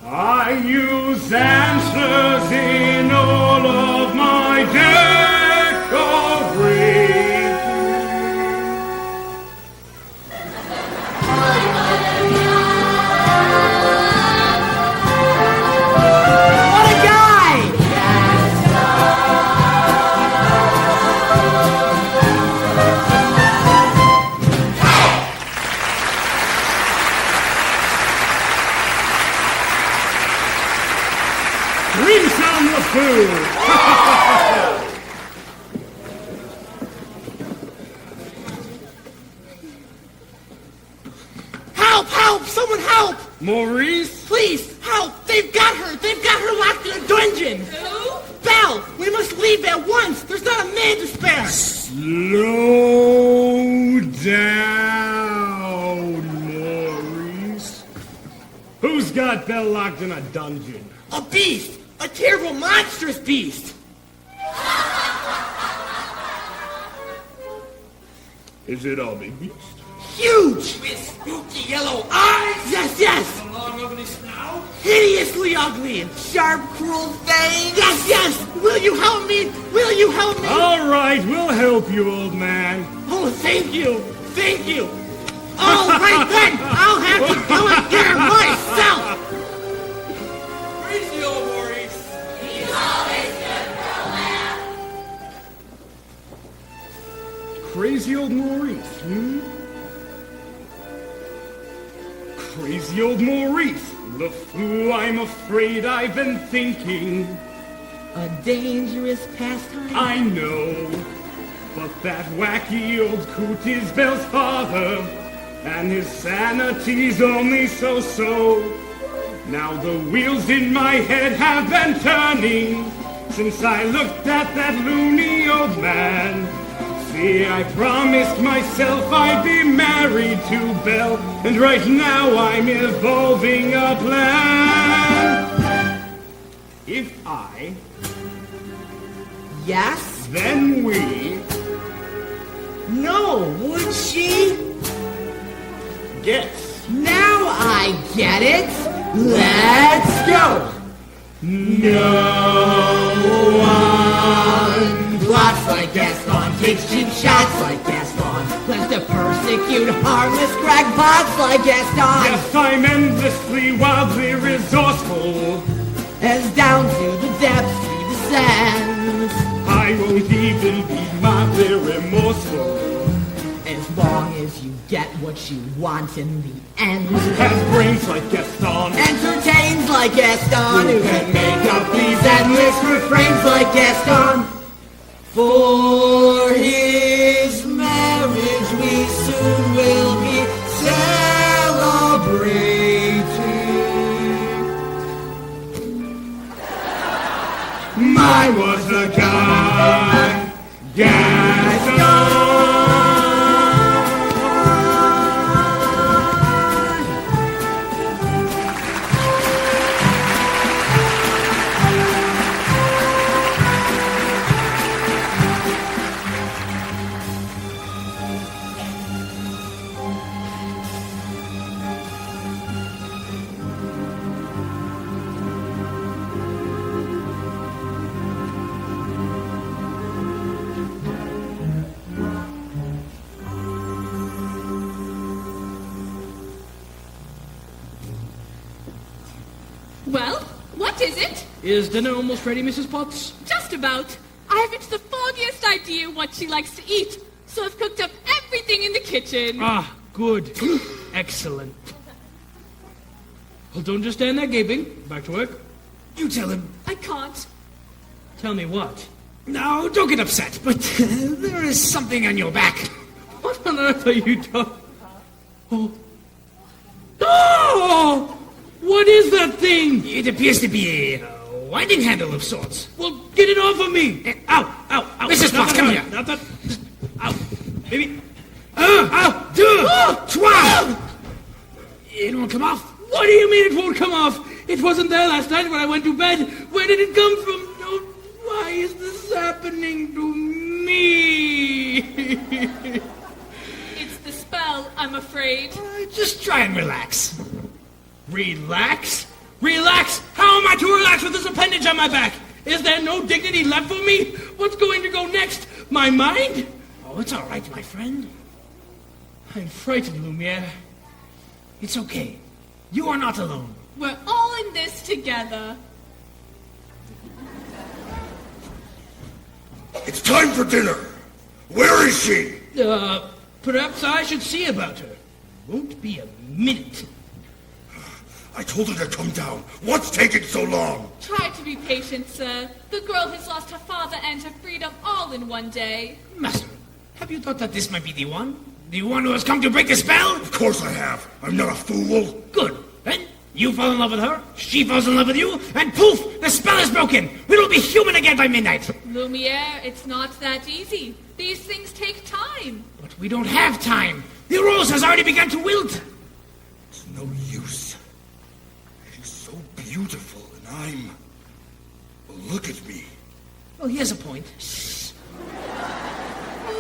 [SPEAKER 5] I use antlers in all of my decorations.
[SPEAKER 4] What a guy!
[SPEAKER 5] Rim Sam LeFou!
[SPEAKER 6] Help! Help! Someone help!
[SPEAKER 5] Maurice?
[SPEAKER 6] Please, help! They've got her! They've got her locked in a dungeon!
[SPEAKER 7] Who?
[SPEAKER 6] Belle! We must leave at once! There's not a minute to spare!
[SPEAKER 5] Slow down, Maurice. Who's got Belle locked in a dungeon?
[SPEAKER 6] A beast! A terrible, monstrous beast!
[SPEAKER 5] Is it a big beast?
[SPEAKER 6] Huge!
[SPEAKER 3] With spooky yellow eyes.
[SPEAKER 6] Yes, yes!
[SPEAKER 3] A long ugly snout.
[SPEAKER 6] Hideously ugly!
[SPEAKER 4] Sharp, cruel fangs.
[SPEAKER 6] Yes, yes! Will you help me? Will you help me?
[SPEAKER 5] All right, we'll help you, old man.
[SPEAKER 6] Oh, thank you! Thank you! All right then! I'll have to do it there myself!
[SPEAKER 3] Crazy old Maurice.
[SPEAKER 2] He's always good for a laugh.
[SPEAKER 5] Crazy old Maurice, Crazy old Maurice. LeFou, I'm afraid I've been thinking.
[SPEAKER 4] A dangerous pastime.
[SPEAKER 5] I know, but that wacky old coot is Belle's father, and his sanity's only so-so. Now the wheels in my head have been turning since I looked at that loony old man. See, I promised myself I'd be married to Belle, and right now I'm evolving a plan. If I,
[SPEAKER 4] Yes?
[SPEAKER 5] then we,
[SPEAKER 4] No, would she?
[SPEAKER 5] guess.
[SPEAKER 4] Now I get it. Let's go.
[SPEAKER 5] No one
[SPEAKER 4] Plots like Gaston, takes cheap shots like Gaston, plans to persecute harmless crackpots like Gaston.
[SPEAKER 5] Yes, I'm endlessly, wildly resourceful.
[SPEAKER 4] As down to the depths he descends.
[SPEAKER 5] I won't even be mildly remorseful.
[SPEAKER 4] As long as you get what you want in the end.
[SPEAKER 5] Has brains like Gaston.
[SPEAKER 4] Entertains like Gaston, who can make up these endless refrains like Gaston. For his marriage we soon will be celebrating.
[SPEAKER 5] Mine was the guy, Gaston.
[SPEAKER 10] Is dinner almost ready, Mrs. Potts?
[SPEAKER 7] Just about. I haven't the foggiest idea what she likes to eat, so I've cooked up everything in the kitchen.
[SPEAKER 10] Ah, good. Excellent. Well, don't just stand there gaping. Back to work.
[SPEAKER 1] You tell him.
[SPEAKER 7] I can't.
[SPEAKER 10] Tell me what?
[SPEAKER 1] No, don't get upset, but there is something on your back.
[SPEAKER 10] What on earth are you talking? Oh. Oh! What is that thing?
[SPEAKER 1] It appears to be a winding handle of sorts.
[SPEAKER 10] Well, get it off of me!
[SPEAKER 1] Ow, ow, ow. Mrs. Potts, come here.
[SPEAKER 10] Not that. Ow. Maybe.
[SPEAKER 1] Ow, twat! It won't come off.
[SPEAKER 10] What do you mean it won't come off? It wasn't there last night when I went to bed. Where did it come from? No, why is this happening to me?
[SPEAKER 7] It's the spell, I'm afraid.
[SPEAKER 1] Just try and relax.
[SPEAKER 10] Relax? Relax? How am I to relax with this appendage on my back? Is there no dignity left for me? What's going to go next? My mind?
[SPEAKER 1] Oh, it's all right, my friend.
[SPEAKER 10] I'm frightened, Lumiere.
[SPEAKER 1] It's okay. You are not alone.
[SPEAKER 7] We're all in this together.
[SPEAKER 8] It's time for dinner. Where is she?
[SPEAKER 10] Perhaps I should see about her. Won't be a minute.
[SPEAKER 8] I told her to come down. What's taking so long?
[SPEAKER 7] Try to be patient, sir. The girl has lost her father and her freedom all in one day.
[SPEAKER 1] Master, have you thought that this might be the one? The one who has come to break the spell?
[SPEAKER 8] Of course I have. I'm not a fool.
[SPEAKER 1] Good. Then you fall in love with her, she falls in love with you, and poof, the spell is broken. We will be human again by midnight.
[SPEAKER 7] Lumiere, it's not that easy. These things take time.
[SPEAKER 1] But we don't have time. The rose has already begun to wilt.
[SPEAKER 8] It's no use. She's so beautiful, and I'm... Well, look at me.
[SPEAKER 1] Well, he has a point.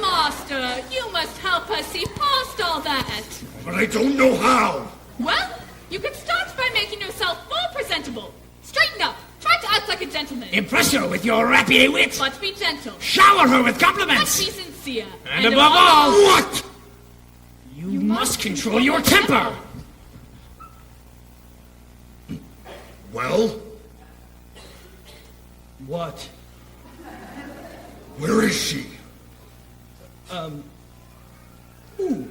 [SPEAKER 7] Master, you must help us see past all that.
[SPEAKER 8] But I don't know how.
[SPEAKER 7] Well, you can start by making yourself more presentable. Straighten up. Try to act like a gentleman.
[SPEAKER 1] Impress her with your rapid wit.
[SPEAKER 7] But be gentle.
[SPEAKER 1] Shower her with
[SPEAKER 7] But
[SPEAKER 1] compliments.
[SPEAKER 7] be sincere.
[SPEAKER 1] And above all...
[SPEAKER 8] What?
[SPEAKER 1] You must control your temper.
[SPEAKER 8] Well,
[SPEAKER 10] What?
[SPEAKER 8] where is she?
[SPEAKER 10] Who?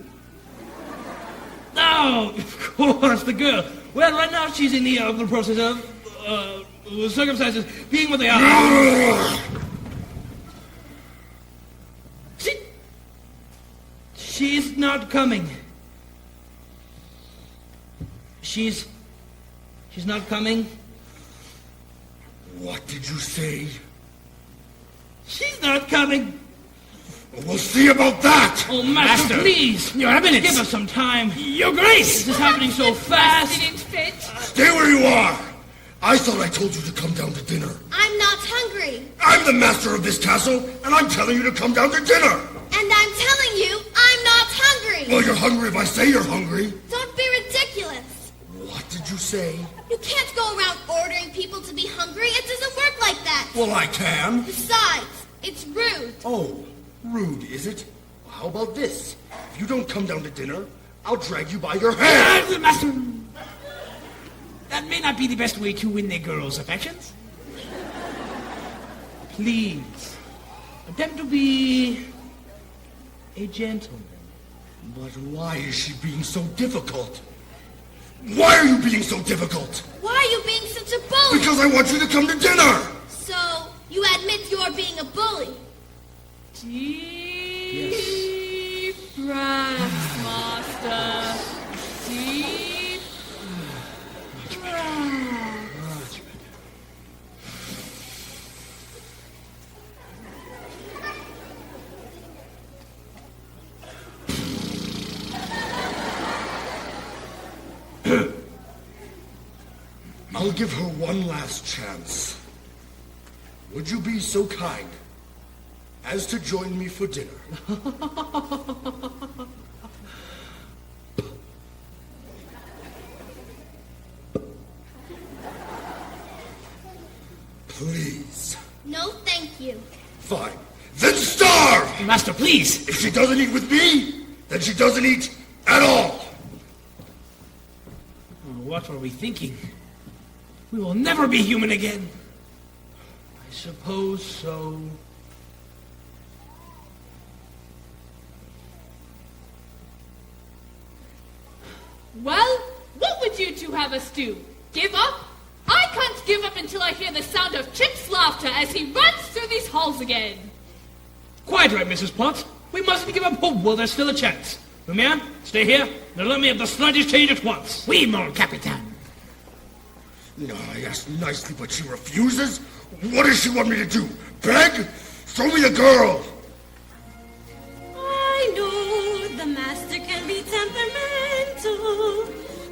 [SPEAKER 10] Oh, of course, the girl. Well, right now she's in the process of, circumstances being what they are. She's not coming. She's not coming.
[SPEAKER 8] What did you say?
[SPEAKER 10] She's not coming.
[SPEAKER 8] Well, we'll see about that.
[SPEAKER 10] Oh, Master, please.
[SPEAKER 1] Your Eminence.
[SPEAKER 10] Give us some time.
[SPEAKER 1] Your Grace.
[SPEAKER 10] This is happening so fast.
[SPEAKER 7] Didn't fit.
[SPEAKER 8] Stay where you are. I thought I told you to come down to dinner.
[SPEAKER 2] I'm not hungry.
[SPEAKER 8] I'm the master of this castle, and I'm telling you to come down to dinner.
[SPEAKER 2] And I'm telling you, I'm not hungry.
[SPEAKER 8] Well, you're hungry if I say you're hungry.
[SPEAKER 2] Don't be ridiculous.
[SPEAKER 8] What did you say?
[SPEAKER 2] You can't go around ordering people to be hungry. It doesn't work like that.
[SPEAKER 8] Well, I can.
[SPEAKER 2] Besides, it's rude.
[SPEAKER 8] Oh, rude, is it? Well, how about this? If you don't come down to dinner, I'll drag you by your hair.
[SPEAKER 1] Master, that may not be the best way to win the girl's affections.
[SPEAKER 10] Please. Attempt to be a gentleman.
[SPEAKER 8] But why is she being so difficult? Why are you being so difficult?
[SPEAKER 2] Why are you being such a bully?
[SPEAKER 8] Because I want you to come to dinner.
[SPEAKER 2] So, you admit you're being a bully?
[SPEAKER 7] Deep breaths, Master. Deep breaths.
[SPEAKER 8] I'll give her one last chance. Would you be so kind as to join me for dinner? Please.
[SPEAKER 2] No, thank you.
[SPEAKER 8] Fine. Then starve!
[SPEAKER 1] Master, please.
[SPEAKER 8] If she doesn't eat with me, then she doesn't eat at all.
[SPEAKER 1] What were we thinking? We will never be human again.
[SPEAKER 10] suppose so.
[SPEAKER 7] Well, what would you two have us do? Give up? I can't give up until I hear the sound of Chip's laughter as he runs through these halls again.
[SPEAKER 10] Quite right, Mrs. Potts. We mustn't give up hope while there's still a chance. Lumiere, stay here. Now let me have the slightest change at once.
[SPEAKER 11] Oui, mon capitaine.
[SPEAKER 8] I asked nicely, but she refuses? What does she want me to do? Beg? Show me a girl!
[SPEAKER 9] I know the master can be temperamental,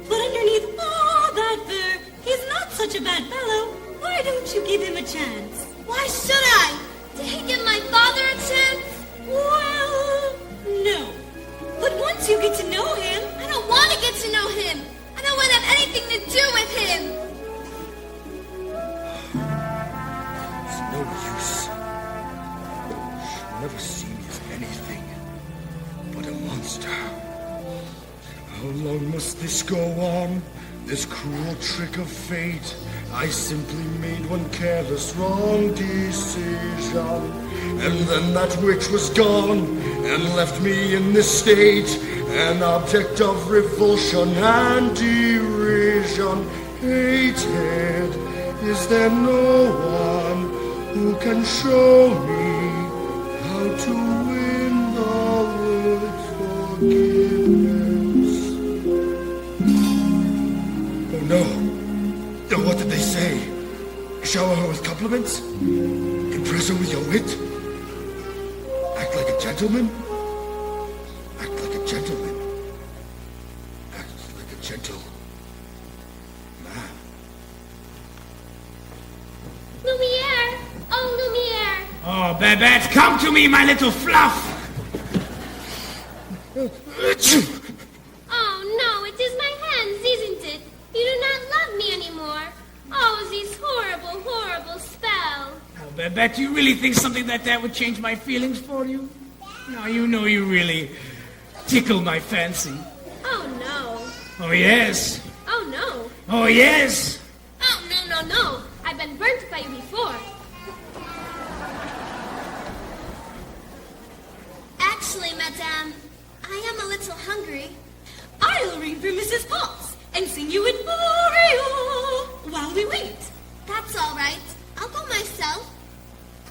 [SPEAKER 9] but underneath all that fur, he's not such a bad fellow. Why don't you give him a chance?
[SPEAKER 2] Why should I? Did he give my father a chance?
[SPEAKER 9] Well, no. But once you get to know him...
[SPEAKER 2] I don't want to get to know him. I don't want to have anything to do with him.
[SPEAKER 8] It's no use. She'll never see me as anything but a monster. How long must this go on? This cruel trick of fate. I simply made one careless wrong decision. And then that witch was gone and left me in this state, an object of revulsion and derision. Hated, is there no one who can show me how to win the world's forgiveness? Oh no. What did they say? Shower her with compliments? Impress her with your wit? Act like a gentleman? Act like a gentleman. Act like a gentle man.
[SPEAKER 2] Lumiere! Oh, Lumiere!
[SPEAKER 11] Oh, Babette, come to me, my little fluff!
[SPEAKER 2] Oh, no, it is my hands, isn't it? You do not love me anymore. Oh, these horrible, horrible spells.
[SPEAKER 11] Oh, Babette, do you really think something like that would change my feelings for you? No, you know you really tickle my fancy.
[SPEAKER 2] Oh, no.
[SPEAKER 11] Oh, yes.
[SPEAKER 2] Oh, no.
[SPEAKER 11] Oh, yes.
[SPEAKER 2] Oh, no. I've been burnt by you before. Actually, madame, I am a little hungry.
[SPEAKER 9] I'll ring for Mrs. Potts and sing you in Mario while we wait.
[SPEAKER 2] That's all right. I'll go myself.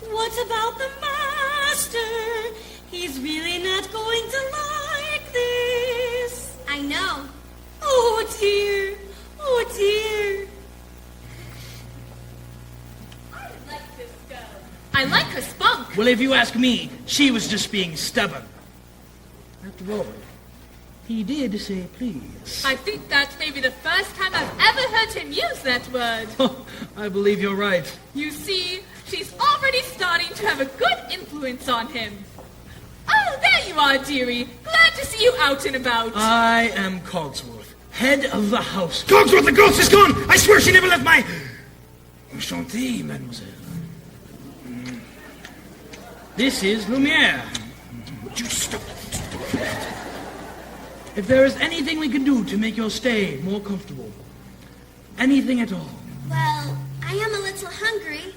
[SPEAKER 9] What about the master? He's really not going to like this.
[SPEAKER 2] I know.
[SPEAKER 9] Oh, dear. Oh, dear.
[SPEAKER 7] I like her spunk.
[SPEAKER 10] Well, if you ask me, she was just being stubborn. After all, he did say please.
[SPEAKER 7] I think that may be the first time I've ever heard him use that word.
[SPEAKER 10] Oh, I believe you're right.
[SPEAKER 7] You see, she's already starting to have a good influence on him. Oh, there you are, dearie. Glad to see you out and about.
[SPEAKER 10] I am Cogsworth, head of the house.
[SPEAKER 11] Cogsworth, the ghost is gone! I swear she never left my... Enchanté, mademoiselle.
[SPEAKER 10] This is Lumiere.
[SPEAKER 11] Would you stop?
[SPEAKER 10] If there is anything we can do to make your stay more comfortable, anything at all.
[SPEAKER 2] Well, I am a little hungry.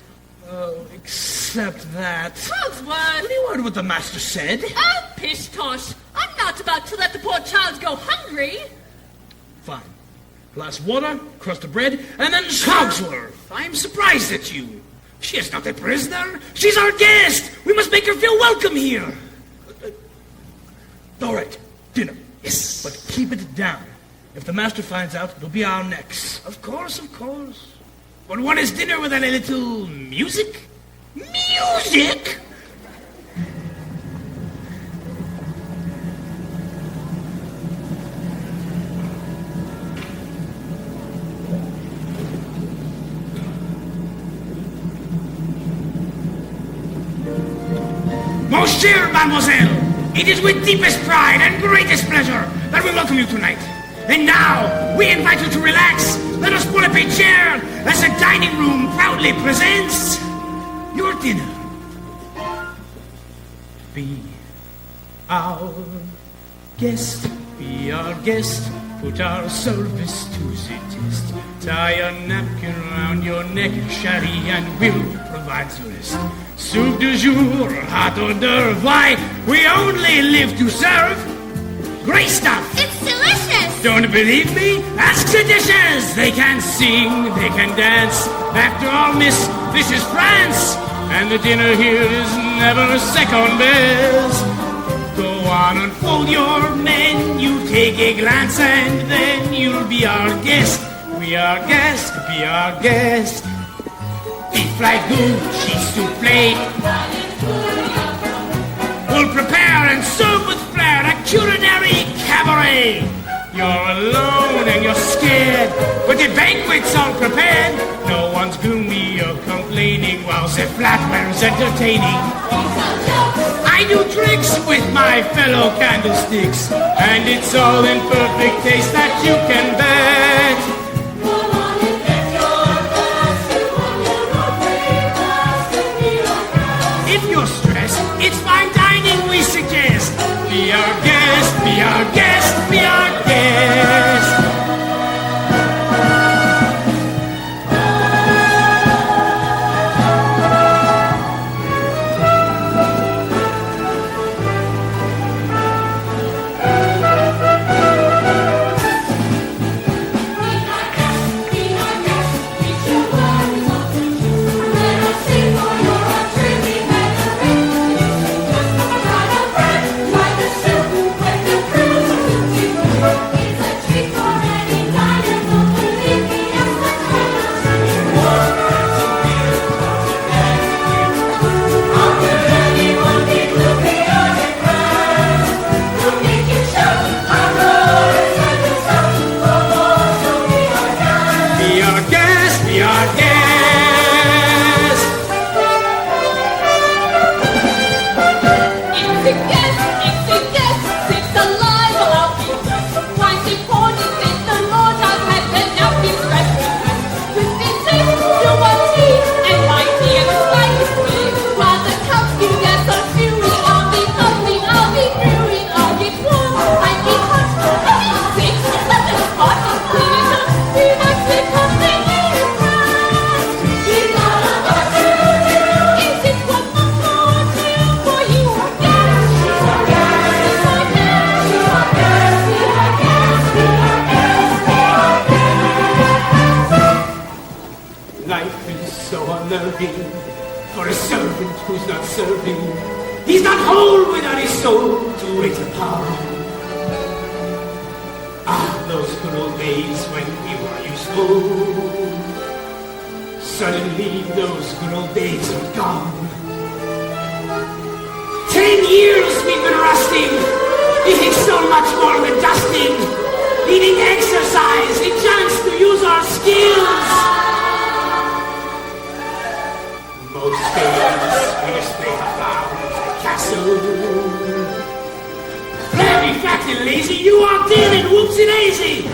[SPEAKER 10] Oh, except that...
[SPEAKER 7] Cogsworth!
[SPEAKER 10] Have you heard what the master said?
[SPEAKER 7] Oh, pish-tosh. I'm not about to let the poor child go hungry.
[SPEAKER 10] Fine. Glass of water, crust of bread, and then...
[SPEAKER 11] Cogsworth, I'm surprised at you. She is not a prisoner. She's our guest. We must make her feel welcome here.
[SPEAKER 10] All right, dinner.
[SPEAKER 11] Yes.
[SPEAKER 10] But keep it down. If the master finds out, it'll be our necks.
[SPEAKER 11] Of course. But what is dinner without a little music? Music? Most dear mademoiselle, it is with deepest pride and greatest pleasure that we welcome you tonight. And now, we invite you to relax. Let us pull up a chair as the dining room proudly presents your dinner.
[SPEAKER 10] Be our guest, be our guest.
[SPEAKER 11] put our service to the test. Tie a napkin around your neck, Sherry, and we'll provide the rest. Soup du jour, hot hors d'oeuvre, why, we only live to serve. Great stuff!
[SPEAKER 2] It's delicious!
[SPEAKER 11] Don't believe me? Ask the dishes! They can sing, they can dance. After all, miss, this is France, and the dinner here is never second best. Go on, unfold your menu, take a glance, and then you'll be our guest. Be our guest, be our guest. Beef ragout, cheese soufflé. We'll prepare and serve with flair a culinary cabaret. You're alone and you're scared, but the banquet's all prepared. No one's gloomy or complaining while the flatware's entertaining. I do tricks with my fellow candlesticks, and it's all in perfect taste that you can bet. If you're stressed, it's fine dining we suggest. Be our guest, be our guest, be our guest. For a servant who's not serving, he's not whole without his soul to wait upon. Ah, those good old days when we were useful. Suddenly those good old days are gone. 10 years we've been rusting, eating so much more than dusting, needing exercise, a chance to use our skills. Most days we just play around the castle. Flabby, fat and lazy, you walked in and whoopsie-daisy.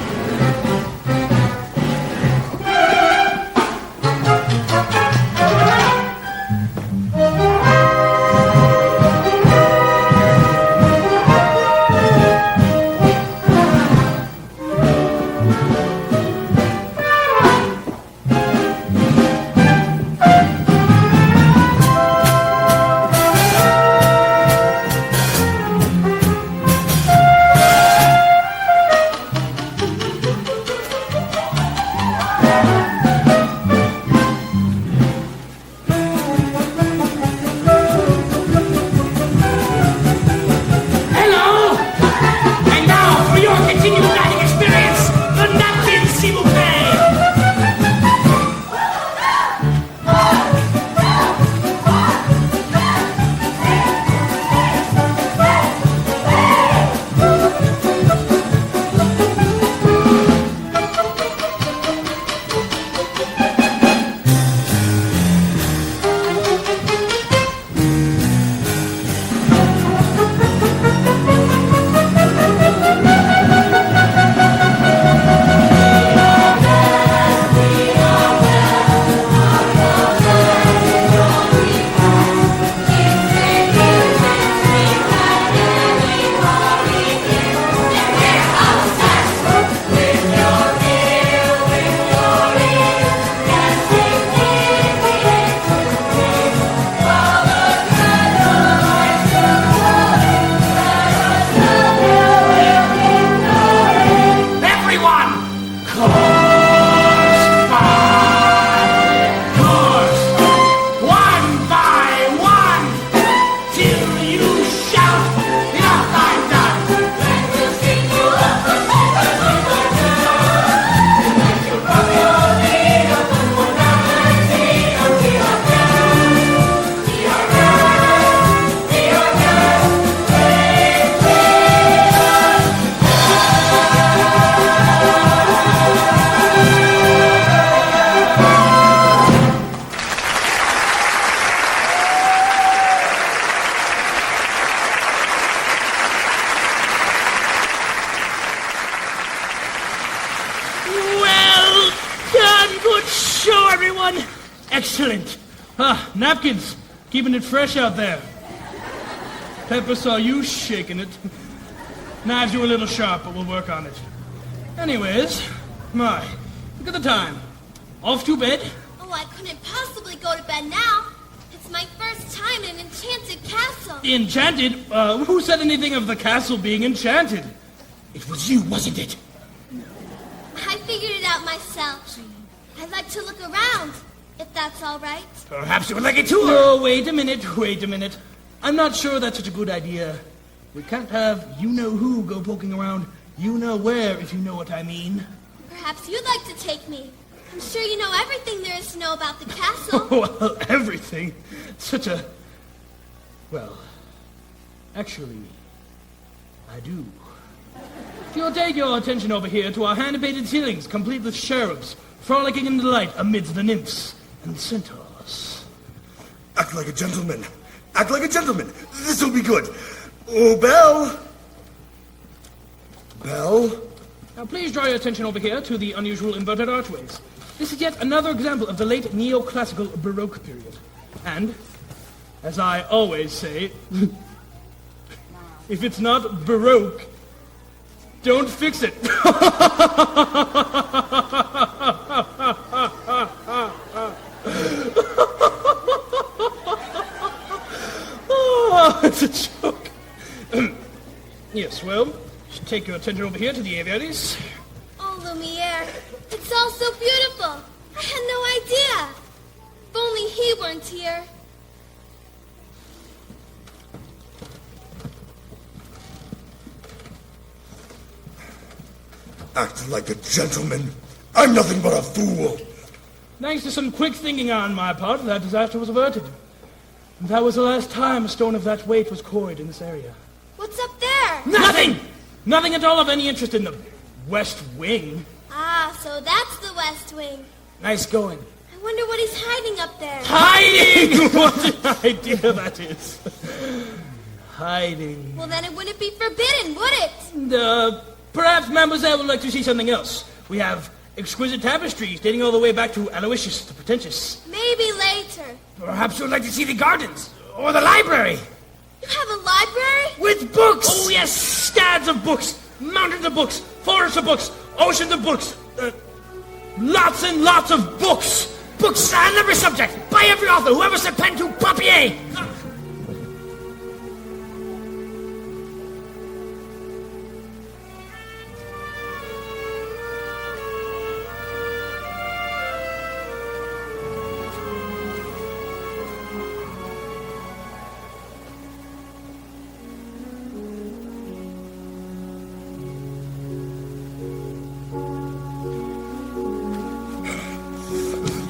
[SPEAKER 10] Napkins! Keeping it fresh out there. Pepper saw you shaking it. Knives you a little sharp, but we'll work on it. Anyways, my, look at the time. Off to bed?
[SPEAKER 2] Oh, I couldn't possibly go to bed now. It's my first time in an enchanted castle.
[SPEAKER 10] Enchanted? Who said anything of the castle being enchanted?
[SPEAKER 11] It was you, wasn't it?
[SPEAKER 2] I figured it out myself. I'd like to look around, if that's all right.
[SPEAKER 11] Perhaps you would like a tour.
[SPEAKER 10] No, wait a minute. I'm not sure that's such a good idea. We can't have you-know-who go poking around you-know-where, if you know what I mean.
[SPEAKER 2] Perhaps you'd like to take me. I'm sure you know everything there is to know about the castle.
[SPEAKER 10] Well, everything. Such a... Well, actually, I do. If you'll take your attention over here to our hand-painted ceilings, complete with cherubs, frolicking in delight amidst the nymphs and centaurs.
[SPEAKER 8] Act like a gentleman. Act like a gentleman. This'll be good. Oh, Belle. Belle?
[SPEAKER 10] Now please draw your attention over here to the unusual inverted archways. This is yet another example of the late neoclassical Baroque period. And, as I always say, if it's not Baroque, don't fix it. Oh, it's a joke. Yes, well, just take your attention over here to the aviaries.
[SPEAKER 2] Oh, Lumiere, it's all so beautiful. I had no idea. If only he weren't here.
[SPEAKER 8] Act like a gentleman. I'm nothing but a fool.
[SPEAKER 10] Thanks to some quick thinking on my part, that disaster was averted. And that was the last time a stone of that weight was quarried in this area.
[SPEAKER 2] What's up there?
[SPEAKER 10] Nothing! Nothing at all of any interest in the West Wing.
[SPEAKER 2] Ah, so that's the West Wing.
[SPEAKER 10] Nice going.
[SPEAKER 2] I wonder what he's hiding up there.
[SPEAKER 10] Hiding! What an idea that is. Hiding.
[SPEAKER 2] Well, then it wouldn't be forbidden, would it?
[SPEAKER 10] Perhaps Mademoiselle would like to see something else. We have exquisite tapestries dating all the way back to Aloysius the Pretentious.
[SPEAKER 2] Maybe later.
[SPEAKER 11] Perhaps you would like to see the gardens or the library.
[SPEAKER 2] You have a library?
[SPEAKER 11] With books!
[SPEAKER 10] Oh, yes, scads of books, mountains of books, forests of books, oceans of books, lots and lots of books.
[SPEAKER 11] Books on every subject, by every author, whoever set pen to papier.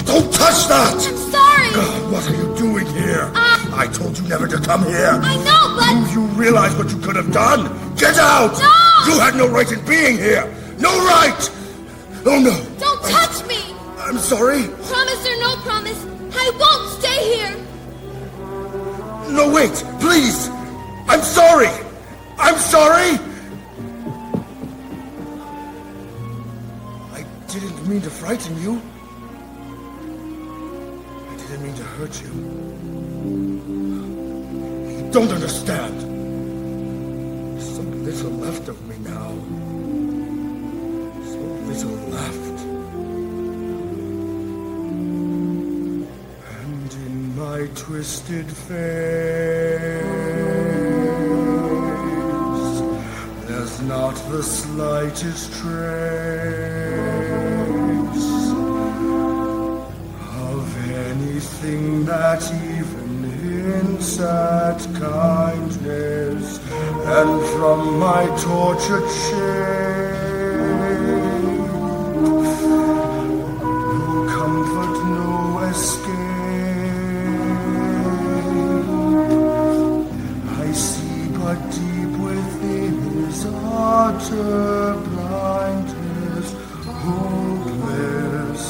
[SPEAKER 8] Don't touch that!
[SPEAKER 2] I'm sorry!
[SPEAKER 8] What are you doing here? I told you never to come here.
[SPEAKER 2] I know, but...
[SPEAKER 8] Do you realize what you could have done? Get out!
[SPEAKER 2] No!
[SPEAKER 8] You had no right in being here! No right! Oh, no!
[SPEAKER 2] Don't touch me!
[SPEAKER 8] I'm sorry?
[SPEAKER 2] Promise or no promise, I won't stay here!
[SPEAKER 8] No, wait! Please! I'm sorry! I'm sorry! I didn't mean to frighten you. I didn't mean to hurt you. You don't understand. There's so little left of me now. So little left. And in my twisted face, there's not the slightest trace of anything that even hints at kindness. And from my tortured shame, no comfort, no escape. I see but deep within his utter blindness, hopeless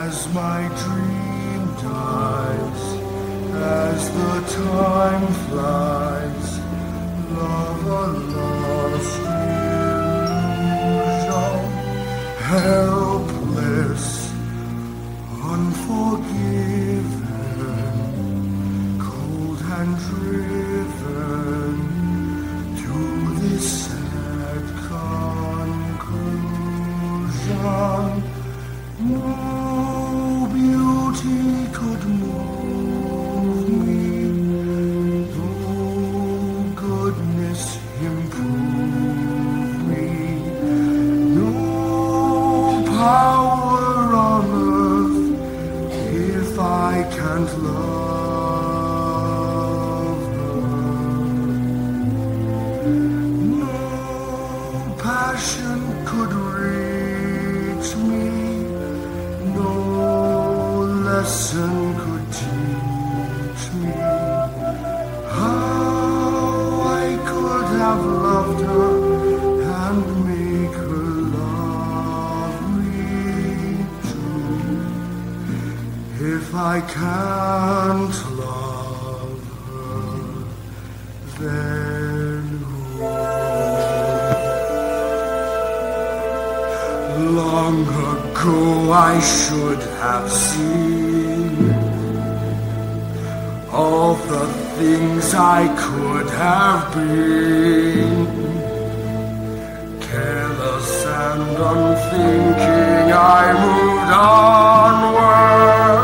[SPEAKER 8] as my dream dies, as the time flies. Love a lost illusion, helpless, unforgiven. driven to this sad conclusion. No beauty could move me, no goodness improve me, no power on earth if I can't love her. No passion could reach me, no lesson could teach me how I could have loved her and make her love me too. If I can't love her, then who? Long ago I should have seen all the things I could have been. Careless and unthinking, I moved onward.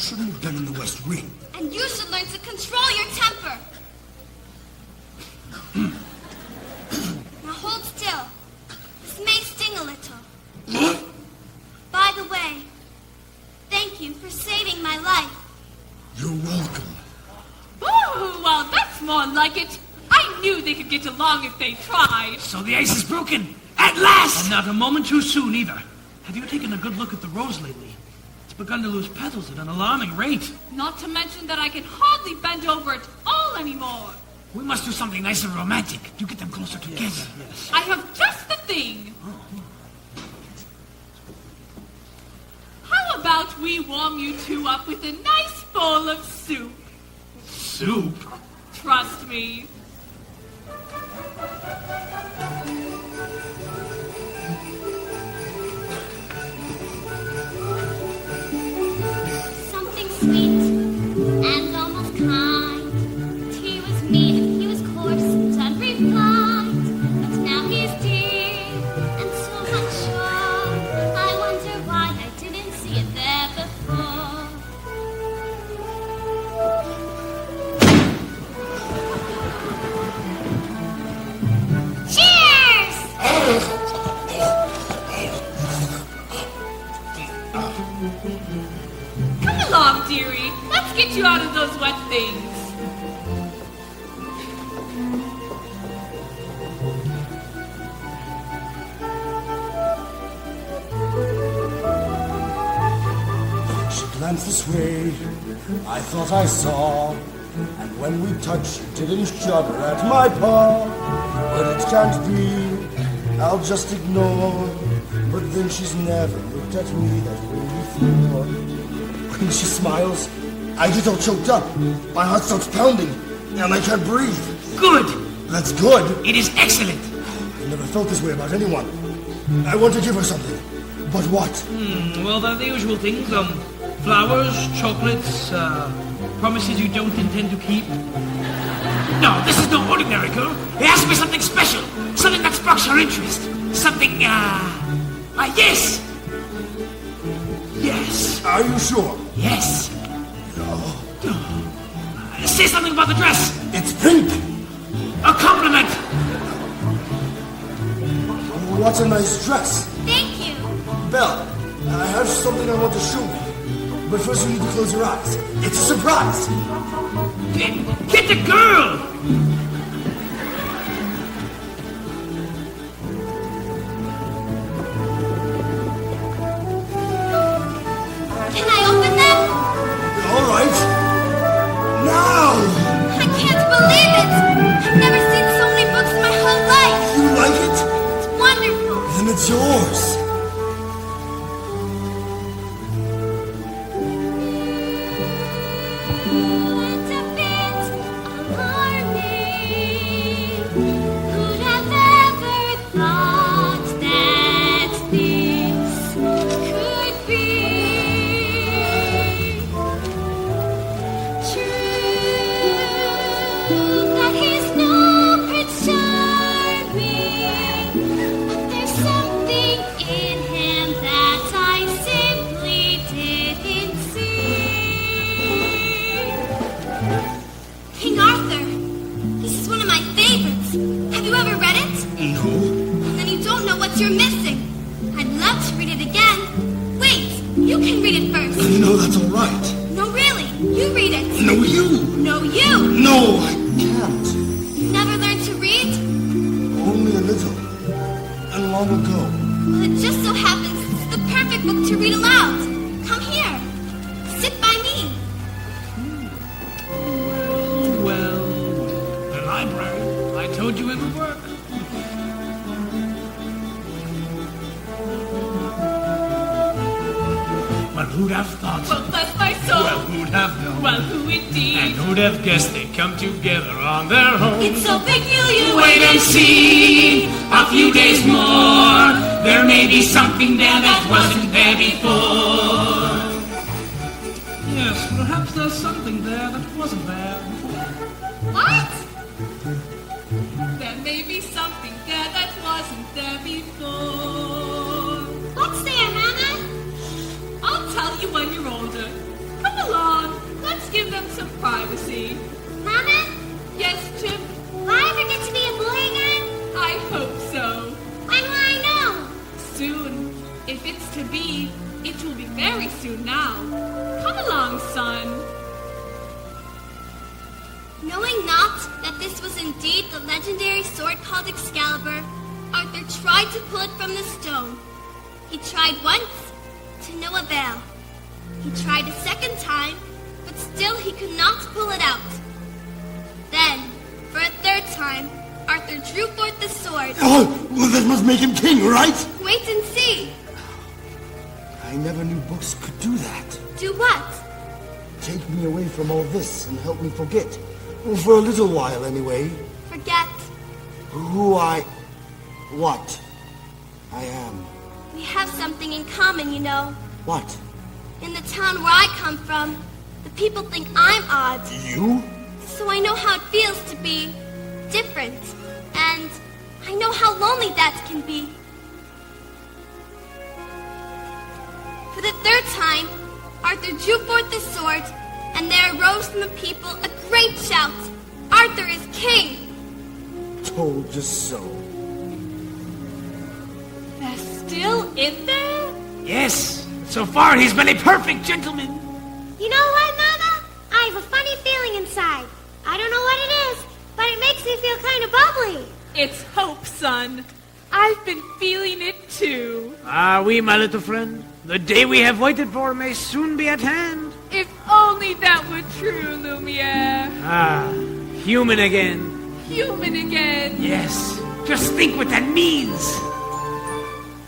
[SPEAKER 8] shouldn't have been in the West Wing.
[SPEAKER 2] And you should learn to control your temper. Now hold still. This may sting a little. By the way, thank you for saving my life.
[SPEAKER 8] You're welcome.
[SPEAKER 7] Oh, well, that's more like it. I knew they could get along if they tried.
[SPEAKER 11] So the ice is broken. At last!
[SPEAKER 10] And not a moment too soon, either. Have you taken a good look at the rose lately? It's begun to lose petals at an alarming rate.
[SPEAKER 7] Not to mention that I can hardly bend over it all anymore.
[SPEAKER 11] We must do something nice and romantic to get them closer together.
[SPEAKER 10] Yes.
[SPEAKER 7] I have just the thing. How about we warm you two up with a nice bowl of soup?
[SPEAKER 10] Soup?
[SPEAKER 7] Trust me.
[SPEAKER 2] Something sweet and almost kind. He was mean and he was coarse and unrefined. But now he's dear and so unsure. I wonder why I didn't see it there before. Cheers!
[SPEAKER 7] Come along, dearie. Let's get you out of those wet things.
[SPEAKER 8] She glanced this way, I thought I saw. And when we touched, she didn't shudder at my paw. But it can't be, I'll just ignore. But then she's never looked at me that way before. When she smiles, I get all choked up. My heart starts pounding, and I can't breathe.
[SPEAKER 11] Good!
[SPEAKER 8] That's good.
[SPEAKER 11] It is excellent.
[SPEAKER 8] I've never felt this way about anyone. I want to give her something. But what?
[SPEAKER 10] Well, they're the usual things. Flowers, chocolates, promises you don't intend to keep.
[SPEAKER 11] No, this is no ordinary girl. It has to be something special. Something that sparks her interest. Something, yes! Yes.
[SPEAKER 8] Are you sure?
[SPEAKER 11] Yes. Say something about the dress.
[SPEAKER 8] It's pink.
[SPEAKER 11] A compliment.
[SPEAKER 8] what a nice dress.
[SPEAKER 2] Thank you.
[SPEAKER 8] Belle, I have something I want to show you. But first you need to close your eyes. It's a surprise.
[SPEAKER 11] Get the girl!
[SPEAKER 2] Can I open them?
[SPEAKER 8] All right. Now!
[SPEAKER 2] I can't believe it! I've never seen so many books in my whole life.
[SPEAKER 8] You like it?
[SPEAKER 2] It's wonderful.
[SPEAKER 8] Then it's yours.
[SPEAKER 2] It's a bit alarming. Who'd have ever thought that this could be true? That he's no Prince Charming, but there's something in him that I simply didn't see. King Arthur. This is one of my favorites. Have you ever read it?
[SPEAKER 8] No.
[SPEAKER 2] Well, then you don't know what you're missing. I'd love to read it again. Wait, you can read it first.
[SPEAKER 8] No, that's all right.
[SPEAKER 2] No, really, you read it.
[SPEAKER 8] No, you.
[SPEAKER 2] No, you.
[SPEAKER 8] No, I can't.
[SPEAKER 2] You never learned to read?
[SPEAKER 8] Only a little. And long ago.
[SPEAKER 2] Well, it just so happens it's the perfect book to read aloud. Come here. Sit by me.
[SPEAKER 10] Well, the library. I told you it would work. Well, who'd have thought?
[SPEAKER 7] Well, bless my soul.
[SPEAKER 10] Well, who'd have known?
[SPEAKER 7] Well, who indeed?
[SPEAKER 10] And who'd have guessed they'd come together on their own?
[SPEAKER 7] It's so peculiar.
[SPEAKER 11] Wait and see, a few days more. There may be something there that wasn't there before.
[SPEAKER 10] Yes, perhaps there's something there that wasn't there.
[SPEAKER 2] What?
[SPEAKER 7] There may be something there that wasn't there before.
[SPEAKER 2] What's there, Mama?
[SPEAKER 7] I'll tell you when you're older. Come along. Let's give them some privacy.
[SPEAKER 2] Mama?
[SPEAKER 7] Yes, Chip?
[SPEAKER 2] Will I ever get to be a boy again?
[SPEAKER 7] I hope so.
[SPEAKER 2] When will I know?
[SPEAKER 7] Soon. If it's to be, it will be very soon now. Come along, son.
[SPEAKER 2] Knowing not that this was indeed the legendary sword called Excalibur, Arthur tried to pull it from the stone. He tried once, to no avail. He tried a second time, but still he could not pull it out. Then, for a third time, Arthur drew forth the sword.
[SPEAKER 8] Oh, well, that must make him king, right?
[SPEAKER 2] Wait and see.
[SPEAKER 8] I never knew books could do that.
[SPEAKER 2] Do what?
[SPEAKER 8] Take me away from all this and help me forget. Well, for a little while, anyway.
[SPEAKER 2] Forget.
[SPEAKER 8] What I am.
[SPEAKER 2] We have something in common, you know.
[SPEAKER 8] What?
[SPEAKER 2] In the town where I come from, the people think I'm odd.
[SPEAKER 8] You?
[SPEAKER 2] So I know how it feels to be different. And I know how lonely that can be. For the third time, Arthur drew forth the sword, and there arose from the people a great shout. Arthur is king!
[SPEAKER 8] Told you so.
[SPEAKER 7] They're still in there?
[SPEAKER 11] Yes, so far he's been a perfect gentleman.
[SPEAKER 2] You know what, Mama? I have a funny feeling inside. I don't know what it is, but it makes me feel kind of bubbly.
[SPEAKER 7] It's hope, son. I've been feeling it too.
[SPEAKER 11] Ah, oui, my little friend. The day we have waited for may soon be at hand.
[SPEAKER 7] If only that were true, Lumiere.
[SPEAKER 11] Ah, human again.
[SPEAKER 7] Human again.
[SPEAKER 11] Yes, just think what that means.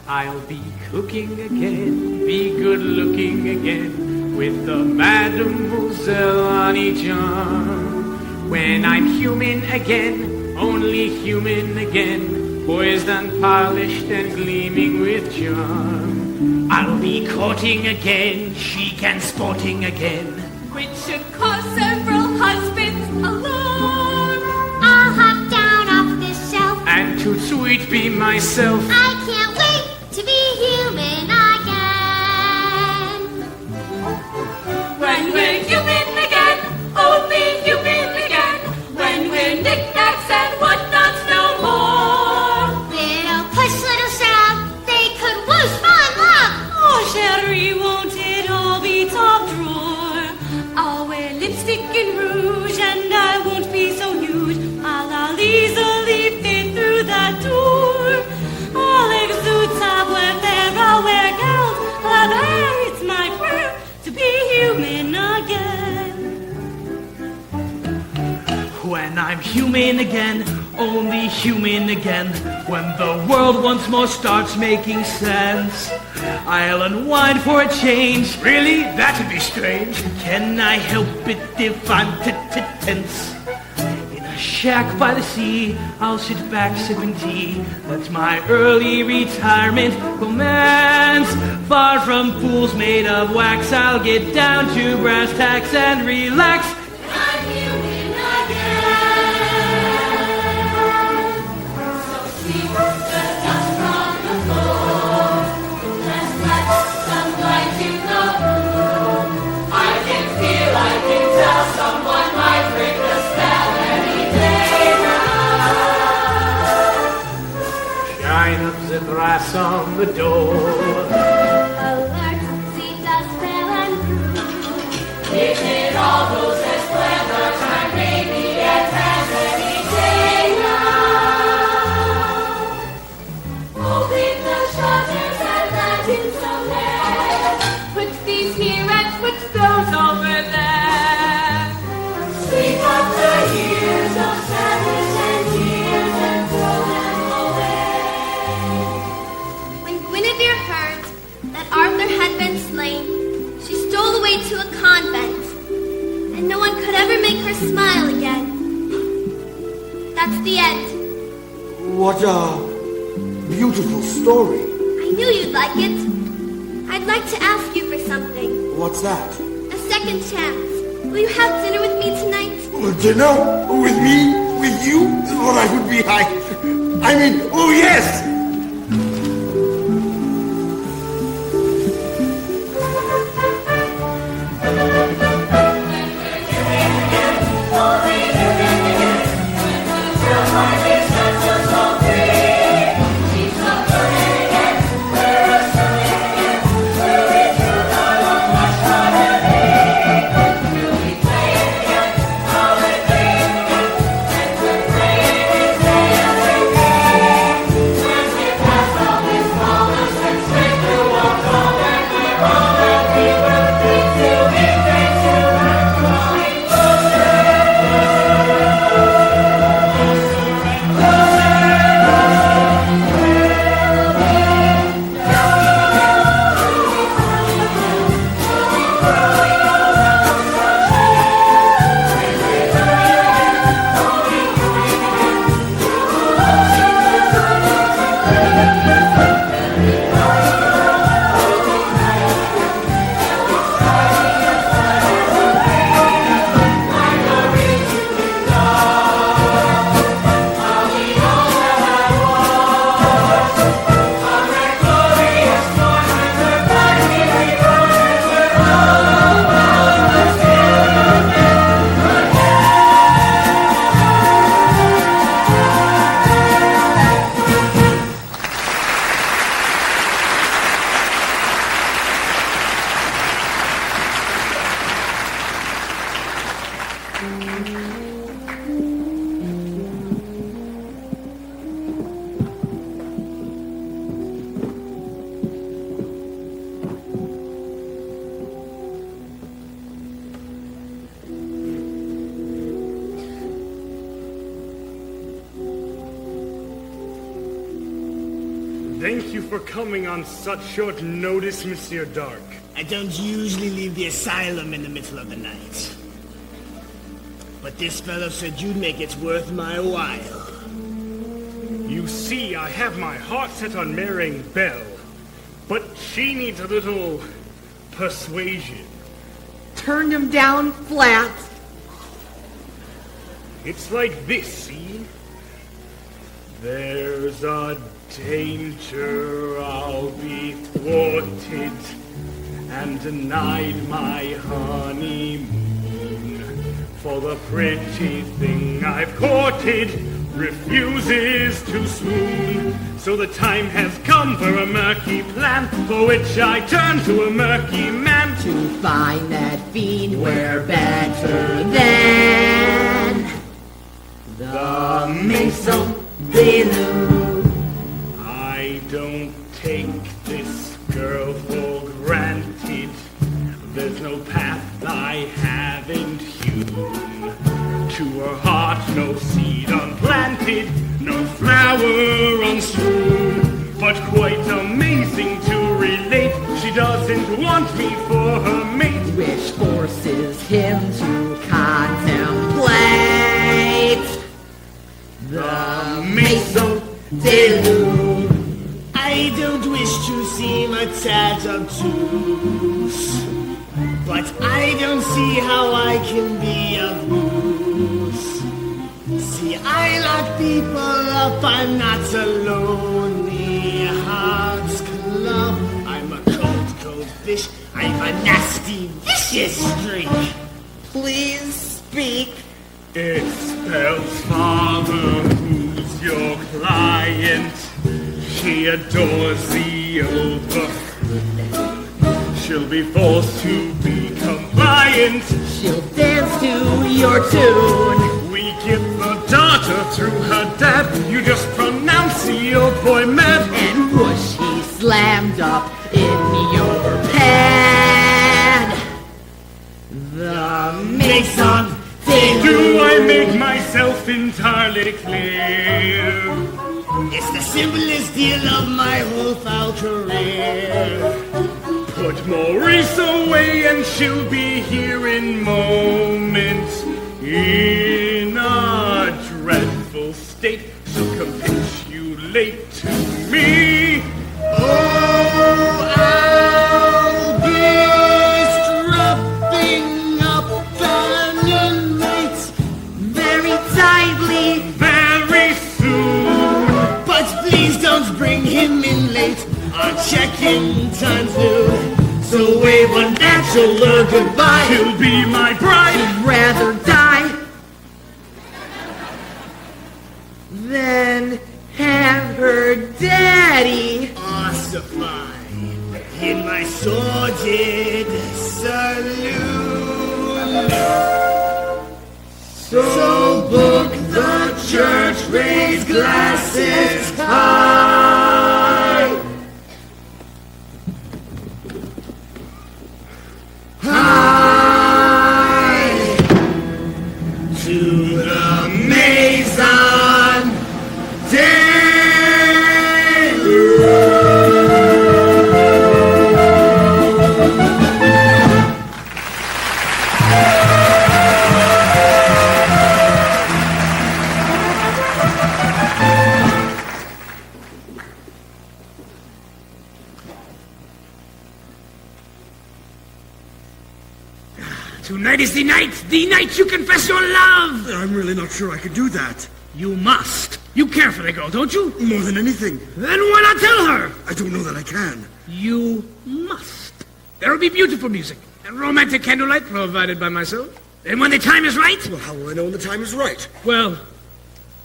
[SPEAKER 11] I'll be cooking again, be good looking again, with the Mademoiselle on each arm. When I'm human again, only human again, poised and polished and gleaming with charm. I'll be courting again, chic and sporting again,
[SPEAKER 7] Which should cause several husbands alarm.
[SPEAKER 2] I'll hop down off this shelf.
[SPEAKER 11] and toot sweet be myself.
[SPEAKER 2] I can't wait to be human again.
[SPEAKER 7] When we're human again, only human again. When we're knickknacks and whatnots no more.
[SPEAKER 2] Little push, little shove.
[SPEAKER 10] I'm human again, only human again. When the world once more starts making sense, I'll unwind for a change.
[SPEAKER 11] Really? That'd be strange.
[SPEAKER 10] Can I help it if I'm tense? In a shack by the sea, I'll sit back sipping tea. That's my early retirement romance. Far from fools made of wax, I'll get down to brass tacks and relax.
[SPEAKER 2] I'm human again. So sweep the dust from the floor. Let's let some light in the room. I can feel, I can tell someone might break the spell any day now.
[SPEAKER 1] Shine up the brass on the door.
[SPEAKER 2] Alert, see dust fell and through. If it all goes as planned, our time may be at hand any day now. Open the shutters and let in some air. Put these here and put those over there. Sweep up the years of sadness and tears and throw them away. When Guinevere heard that Arthur had been slain, she stole away to a convent, and no one could ever make her smile again. That's the end.
[SPEAKER 8] What a beautiful story.
[SPEAKER 2] I knew you'd like it. I'd like to ask you for something.
[SPEAKER 8] What's that?
[SPEAKER 2] A second chance. Will you have dinner with me tonight?
[SPEAKER 8] Dinner? With me? With you? Well, I would be I mean, oh yes!
[SPEAKER 5] Thank you for coming on such short notice, Monsieur Dark.
[SPEAKER 11] I don't usually leave the asylum in the middle of the night. But this fellow said you'd make it worth my while.
[SPEAKER 5] You see, I have my heart set on marrying Belle, but she needs a little persuasion.
[SPEAKER 4] Turned him down flat.
[SPEAKER 5] It's like this, see? There's a danger I'll be thwarted and denied my honeymoon. For the pretty thing I've courted refuses to swoon. So the time has come for a murky plan, for which I turn to a murky man.
[SPEAKER 4] To find that fiend we're better than the Maison Below.
[SPEAKER 5] I don't take this girl for granted. There's no path I haven't hewn. To her heart no seed unplanted, no flower unstrewn. But quite amazing to relate, she doesn't want me for her mate.
[SPEAKER 4] Which forces him to contemplate the Maison de Lune.
[SPEAKER 12] I don't wish to seem a tad obtuse, but I don't see how I can be of use. See, I lock people up, I'm not a lonely hearts club. I'm a cold fish, I'm a nasty, vicious streak.
[SPEAKER 4] Please speak.
[SPEAKER 5] It spells father, who's your client. She adores the old buffoon. She'll be forced to be compliant.
[SPEAKER 4] She'll dance to your tune.
[SPEAKER 5] We get the daughter through her dad. You just pronounce the old boy mad.
[SPEAKER 4] And whoosh, he slammed up in your pad. The Maison de Lune.
[SPEAKER 5] Do I make myself entirely clear?
[SPEAKER 12] It's the simplest deal of my whole foul career.
[SPEAKER 5] Put Maurice away and she'll be here in moments. In a dreadful state, she'll capitulate to me.
[SPEAKER 12] Oh, I'll be strapping up an inmate
[SPEAKER 4] very tightly,
[SPEAKER 5] very soon.
[SPEAKER 12] but please don't bring him in late. Our check-in time's new. So wave one dance, you'll learn goodbye.
[SPEAKER 5] She'll be my bride.
[SPEAKER 4] I'd rather die than have her daddy
[SPEAKER 12] Ossify in my sordid saloon. So book the church, raise glasses high. High to the Maison de
[SPEAKER 11] Tonight is the night you confess your love!
[SPEAKER 8] I'm really not sure I could do that.
[SPEAKER 11] You must. You care for the girl, don't you?
[SPEAKER 8] More than anything.
[SPEAKER 11] Then why not tell her?
[SPEAKER 8] I don't know that I can.
[SPEAKER 11] You must. There will be beautiful music and romantic candlelight provided by myself. And when the time is right...
[SPEAKER 8] Well, how will I know when the time is right?
[SPEAKER 10] Well,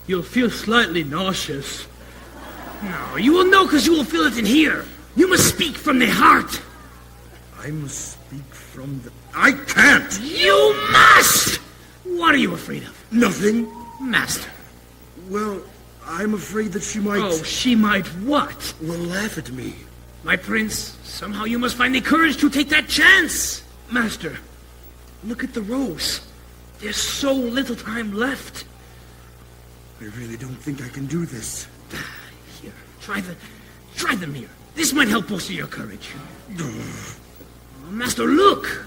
[SPEAKER 10] you'll feel slightly nauseous.
[SPEAKER 11] No, you will know because you will feel it in here. You must speak from the heart.
[SPEAKER 8] I must speak from the... I can't!
[SPEAKER 11] You must! What are you afraid of?
[SPEAKER 8] Nothing.
[SPEAKER 11] Master.
[SPEAKER 8] Well, I'm afraid that she might...
[SPEAKER 10] Oh, she might what?
[SPEAKER 8] Will laugh at me.
[SPEAKER 11] My prince, somehow you must find the courage to take that chance.
[SPEAKER 10] Master, look at the rose. There's so little time left.
[SPEAKER 8] I really don't think I can do this.
[SPEAKER 11] Here, try the mirror. This might help bolster your courage. Master, look!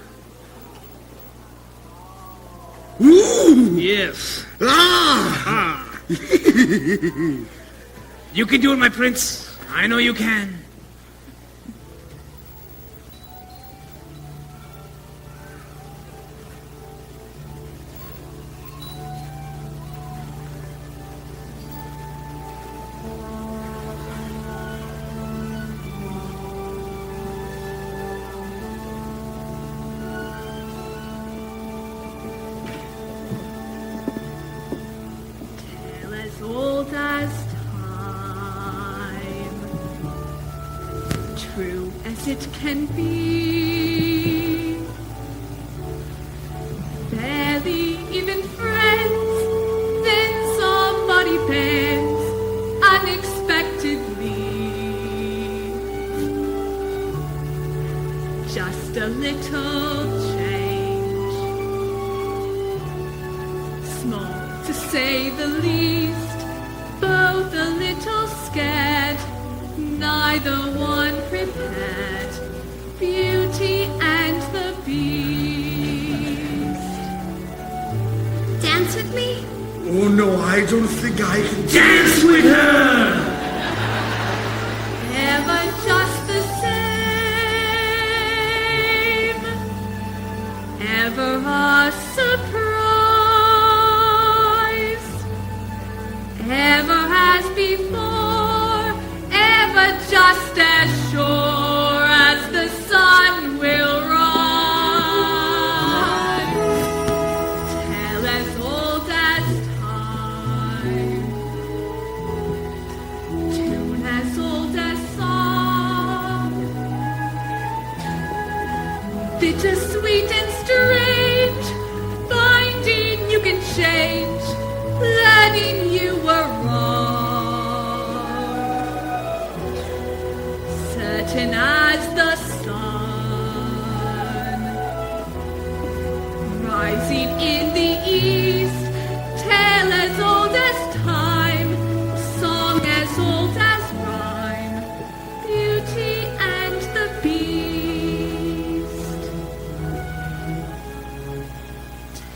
[SPEAKER 8] Ooh!
[SPEAKER 11] Yes.
[SPEAKER 8] Ah!
[SPEAKER 11] You can do it, my prince. I know you can.
[SPEAKER 7] As old as time, true as it can be, barely even friends, then somebody bends unexpectedly. Just a little change, small to say the least, both a little scared, neither one prepared. Beauty and the Beast.
[SPEAKER 2] Dance with me?
[SPEAKER 8] Oh no, I don't think I can dance with her!
[SPEAKER 7] Ever just the same, ever a surprise, ever as before, ever just as sure as the sun will rise, tale as old as time, tune as old as song, bittersweet and strange, finding you can change, learning you were wrong, certain as the sun, rising in the east, tale as old as time, song as old as rhyme, Beauty and the Beast,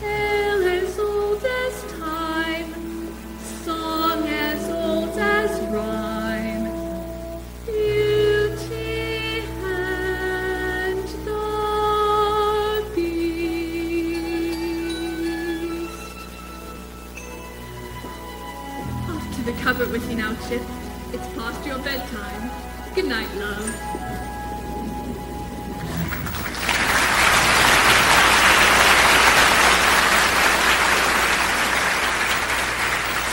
[SPEAKER 7] tale as old as time, song as old as rhyme, Beauty and the Beast. Off to the cupboard with you now, Chip. It's past your bedtime. Good night, love.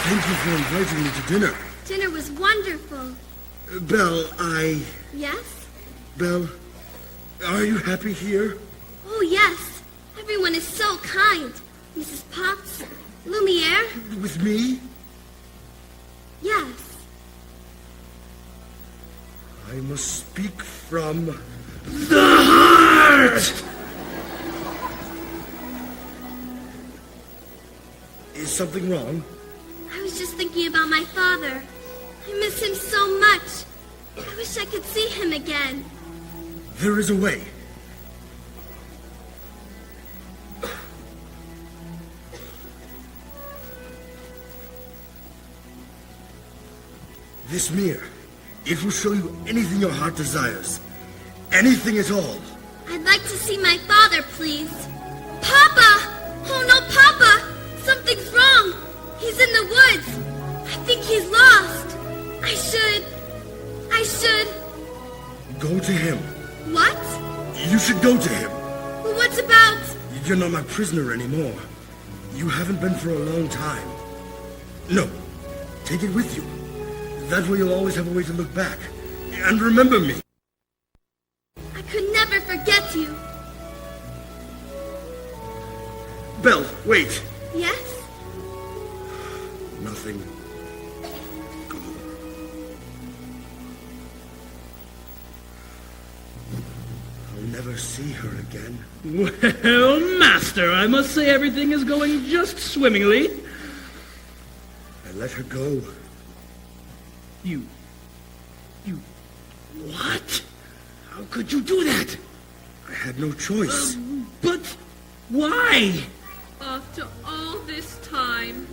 [SPEAKER 8] Thank you for inviting me to dinner.
[SPEAKER 2] Dinner was wonderful.
[SPEAKER 8] Belle,
[SPEAKER 2] Yes?
[SPEAKER 8] Belle, are you happy here?
[SPEAKER 2] Oh, yes. Everyone is so kind. Mrs. Potts, Lumiere.
[SPEAKER 8] With me?
[SPEAKER 2] Yes.
[SPEAKER 8] I must speak from the heart! Is something wrong?
[SPEAKER 2] I was just thinking about my father. I miss him so much. I wish I could see him again.
[SPEAKER 8] There is a way. This mirror, it will show you anything your heart desires. Anything at all.
[SPEAKER 2] I'd like to see my father, please. Papa! Oh, no, Papa! Something's wrong. He's in the woods. I think he's lost. I should...
[SPEAKER 8] Go to him.
[SPEAKER 2] What?
[SPEAKER 8] You should go to him.
[SPEAKER 2] Well, what's about...
[SPEAKER 8] You're not my prisoner anymore. You haven't been for a long time. No, take it with you. That way you'll always have a way to look back. And remember me.
[SPEAKER 2] I could never forget you.
[SPEAKER 8] Belle, wait.
[SPEAKER 2] Yes?
[SPEAKER 8] Nothing. Go. I'll never see her again.
[SPEAKER 10] Well, Master, I must say everything is going just swimmingly.
[SPEAKER 8] I let her go.
[SPEAKER 10] You... What? How could you do that?
[SPEAKER 8] I had no choice.
[SPEAKER 10] But why?
[SPEAKER 7] After all this time,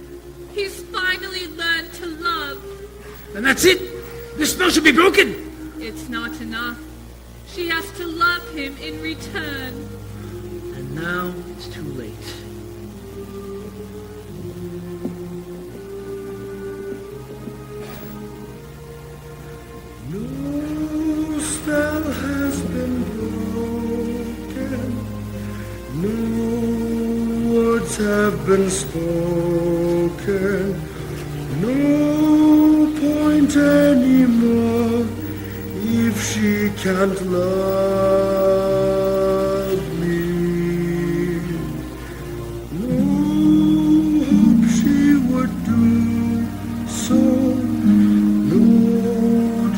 [SPEAKER 7] he's finally learned to love.
[SPEAKER 11] And that's it. The spell should be broken.
[SPEAKER 7] It's not enough. She has to love him in return.
[SPEAKER 10] And now it's too late.
[SPEAKER 8] No spell has been broken. No words have been spoken. No point anymore if she can't love me. No hope she would do so. No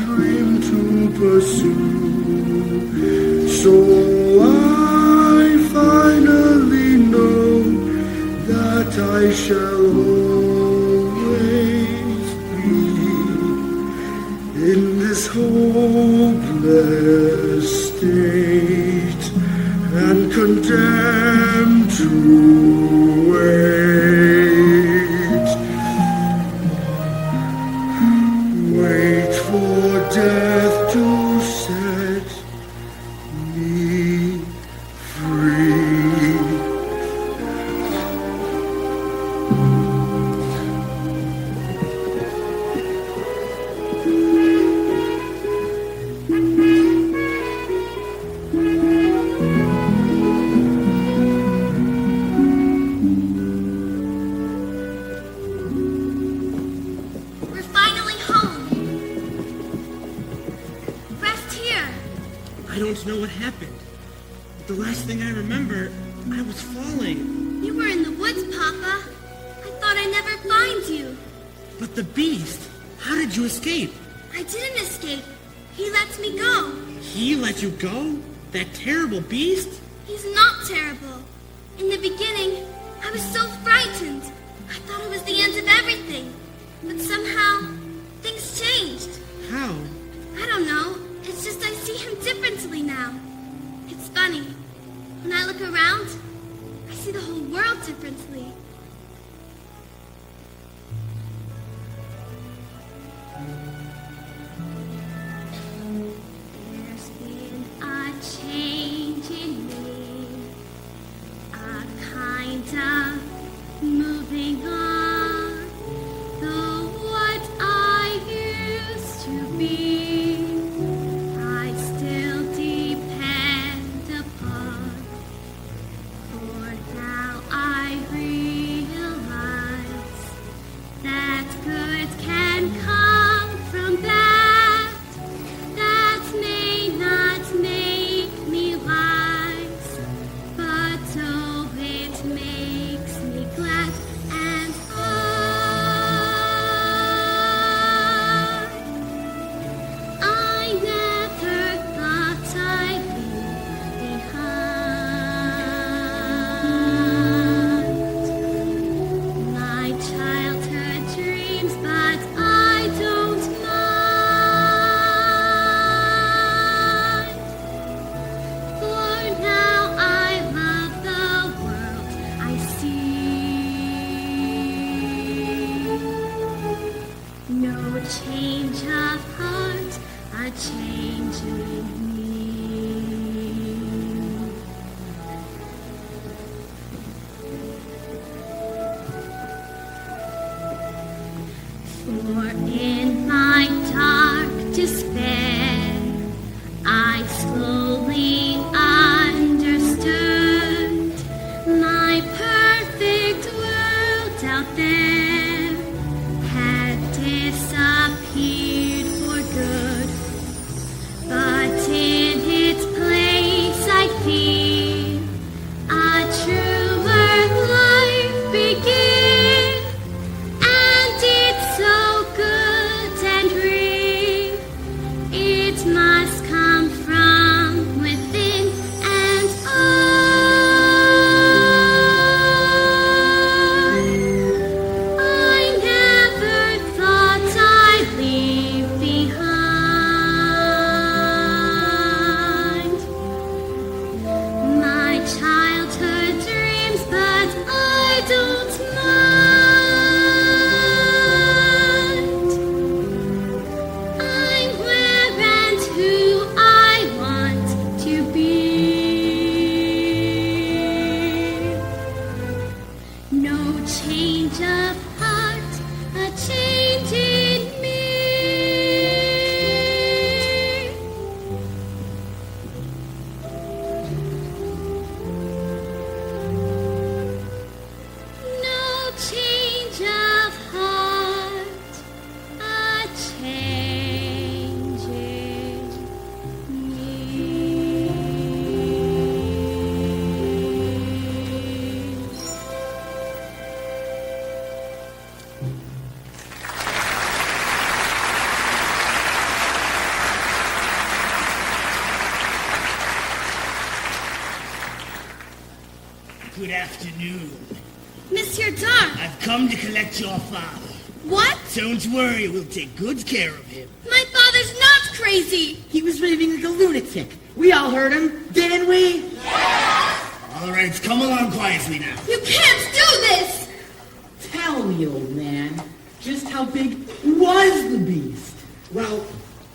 [SPEAKER 8] dream to pursue. So I finally know that I shall hold estate and condemned to wait for death to set me free.
[SPEAKER 2] We're finally home. Rest here.
[SPEAKER 6] I don't know what happened. The last thing I remember, I was falling.
[SPEAKER 2] You were in the woods, Papa. I thought I'd never find you.
[SPEAKER 6] But the beast, how did you escape?
[SPEAKER 2] I didn't escape. He lets me go.
[SPEAKER 6] He let you go? That terrible beast?
[SPEAKER 2] He's not terrible. In the beginning, I was so frightened. I thought it was the end of everything. But somehow, things changed.
[SPEAKER 6] How?
[SPEAKER 2] I don't know. It's just I see him differently now. It's funny. When I look around, I see the whole world differently. There's been a change in me, a kind of moving on. Though what I used to be, I still depend upon. For now I realize that good can come from bad. That may not make me wise, but oh, it makes me glad. And I never thought I'd leave behind my childhood dreams, but I don't mind. For now I love the world I see. No change of heart, a change in me. For in my dark despair, I slowly understood my perfect world out there had disappeared for good. But in its place I feel a truer life begin. And it's so good and real, it must come from within. And I never thought I'd leave behind my childhood dreams, but I don't mind. I'm where and who I want to be. No change of heart, a change in me. No change of heart, a change in me.
[SPEAKER 12] Good afternoon.
[SPEAKER 2] Monsieur Dark,
[SPEAKER 12] I've come to collect your father.
[SPEAKER 2] what?
[SPEAKER 12] Don't worry, we'll take good care of him.
[SPEAKER 2] My father's not
[SPEAKER 13] crazy.
[SPEAKER 4] He was raving like a lunatic. We all heard him, didn't we?
[SPEAKER 12] All right, come along quietly now.
[SPEAKER 13] You can't do this.
[SPEAKER 4] Tell me, old man, just how big was the beast?
[SPEAKER 6] Well,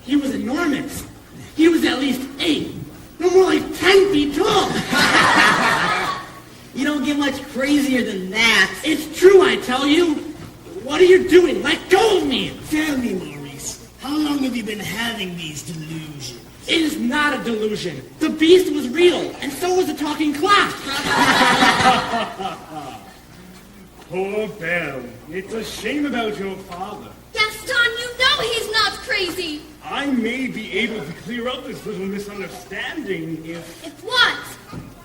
[SPEAKER 6] he was enormous. He was at least 8, no more like 10 feet tall.
[SPEAKER 4] You don't get much crazier than that.
[SPEAKER 6] It's true, I tell you. What are you doing? Let go of me.
[SPEAKER 12] Tell me, Maurice, how long have you been having these delusions?
[SPEAKER 6] It is not a delusion. The beast was real, and so was the talking clock.
[SPEAKER 5] Poor Belle. It's a shame about your father.
[SPEAKER 13] Gaston, you know he's not crazy.
[SPEAKER 5] I may be able to clear up this little misunderstanding
[SPEAKER 13] If what?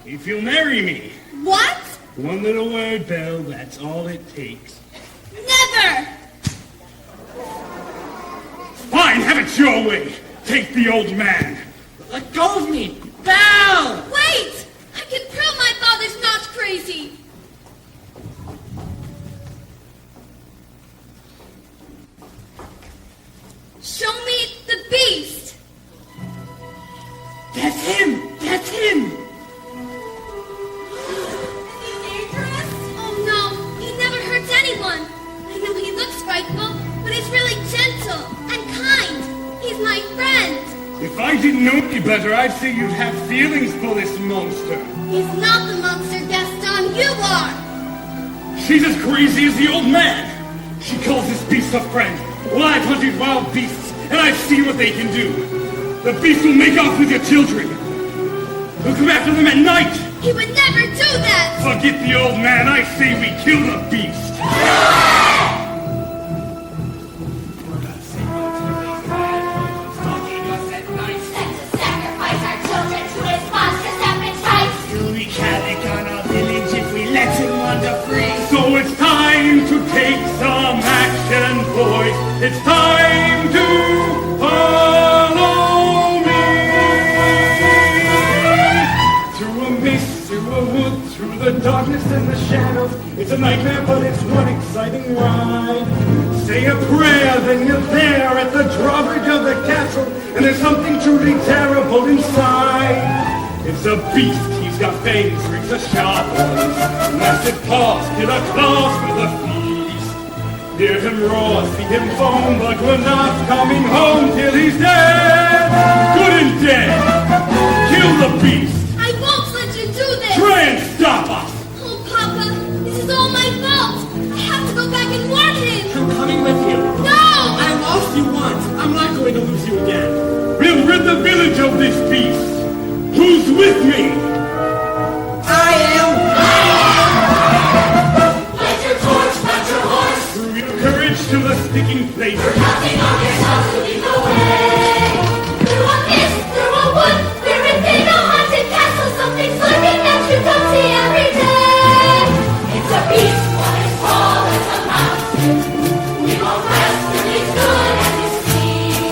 [SPEAKER 5] if you'll marry me.
[SPEAKER 13] What?
[SPEAKER 5] One little word, Belle, that's all it takes.
[SPEAKER 13] Never.
[SPEAKER 5] Fine, have it your way. Take the old man.
[SPEAKER 6] Let go of me. Belle!
[SPEAKER 13] Wait! I can prove my father's not crazy. Show me the beast.
[SPEAKER 6] That's him! That's him!
[SPEAKER 13] Is he dangerous? Oh no, he never hurts anyone. I know he looks frightful, but he's really gentle and kind. He's my friend.
[SPEAKER 5] If I didn't know any better, I'd say you'd have feelings for this monster.
[SPEAKER 13] He's not the monster, Gaston. You are.
[SPEAKER 5] She's as crazy as the old man. She calls this beast a friend. Well, I've hunted wild beasts, and I've seen what they can do. The beast will make off with your children. He'll come after them at night.
[SPEAKER 13] He would never do that.
[SPEAKER 5] Forget the old man. I say we kill the beast.
[SPEAKER 2] Sacrifice our children to his monstrous appetites.
[SPEAKER 12] He'll wreak havoc on our village if we let him wander free.
[SPEAKER 5] So it's time to take some action, boys. It's time to follow me. Through a mist, through a wood, through the darkness and the shadows. It's a nightmare, but it's one exciting ride. Say a prayer, then you're there at the drawbridge of the castle, and there's something truly terrible inside. It's a beast. He's got fangs, rings of sharp ones, massive paws, killer claws for the feast. Hear him roar, see him foam, but we're not coming home till he's dead. Good and dead. Kill the beast.
[SPEAKER 13] I won't let you do this.
[SPEAKER 5] Try and stop us.
[SPEAKER 13] Oh, Papa, this is all my fault. I have to go back and warn him.
[SPEAKER 6] I'm coming with you.
[SPEAKER 13] No!
[SPEAKER 6] I lost you once. I'm not going to lose you again.
[SPEAKER 5] We'll rid the village of this beast. Who's with me?
[SPEAKER 4] I am.
[SPEAKER 2] Light your torch, mount your horse.
[SPEAKER 5] Through your courage to the sticking place.
[SPEAKER 2] Counting on yourself to lead the way. Through a mist, through a wood, we're within a haunted castle. Something's lurking that you don't see every day. It's a beast, one as tall as a mountain. We won't rest till he's good as you see.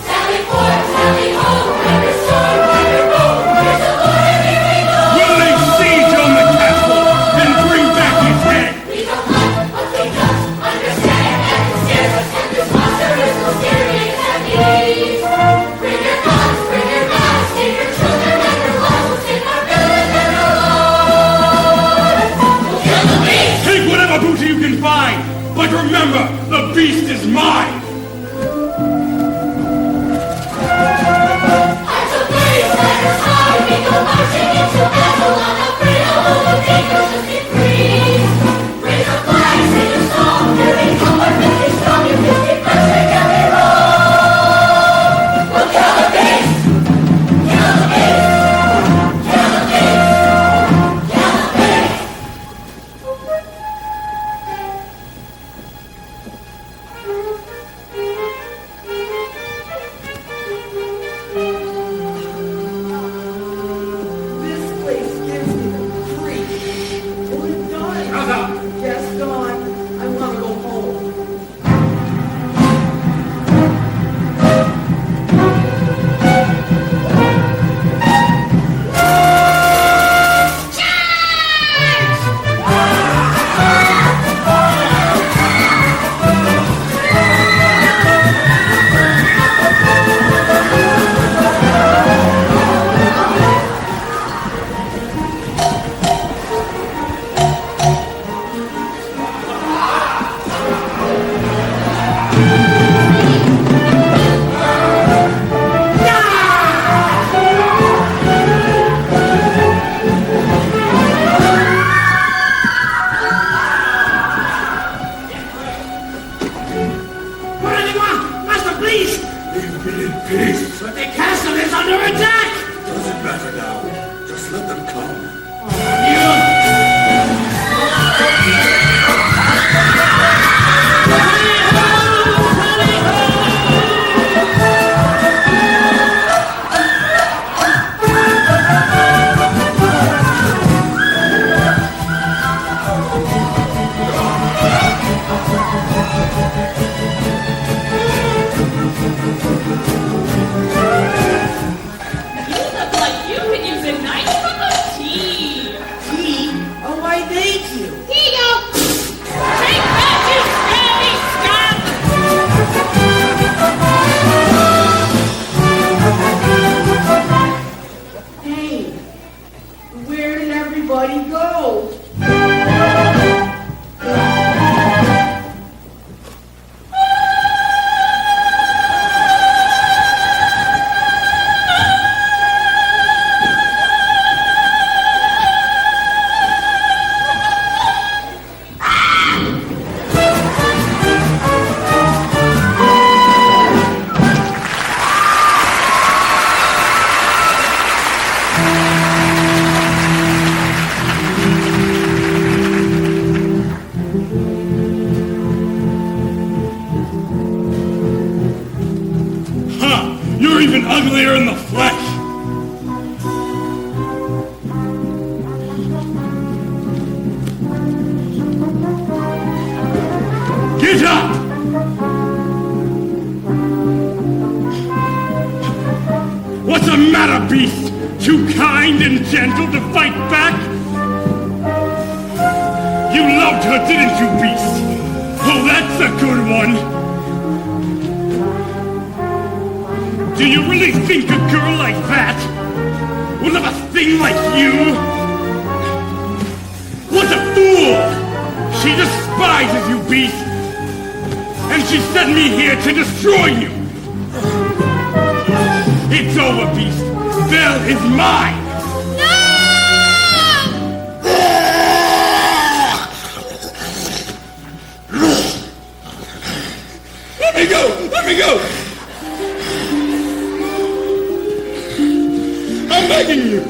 [SPEAKER 2] Sally forth, sally home, never store, never go. There's a Lord and here we go.
[SPEAKER 5] We'll lay siege on the castle, then bring back his head.
[SPEAKER 2] We don't hunt, but we don't understand. And it scares us, and this monster is mysterious and ease. Bring your guns, take your children and your loved ones, take our village and our Lord. We'll kill the beast.
[SPEAKER 5] Take whatever booty you can find, but remember, the beast is mine.
[SPEAKER 2] Hearts of blaze, let us hide. We go marching into battle, unafraid of all the dangers of free. Raise a flag, sing a song. Here we come, our victory strong. You 50 together roll. We'll kill the beast. Kill the beast. Kill the beast. Kill the beast.
[SPEAKER 4] Where'd he go?
[SPEAKER 5] You're even uglier in the flesh! Get up! What's the matter, beast? Too kind and gentle to fight back? You loved her, didn't you, beast? Oh, that's a good one! Do you really think a girl like that will have a thing like you? What a fool! She despises you, beast! And she sent me here to destroy you! It's over, beast! Belle is mine! Let me go! Let me go! I'm begging you!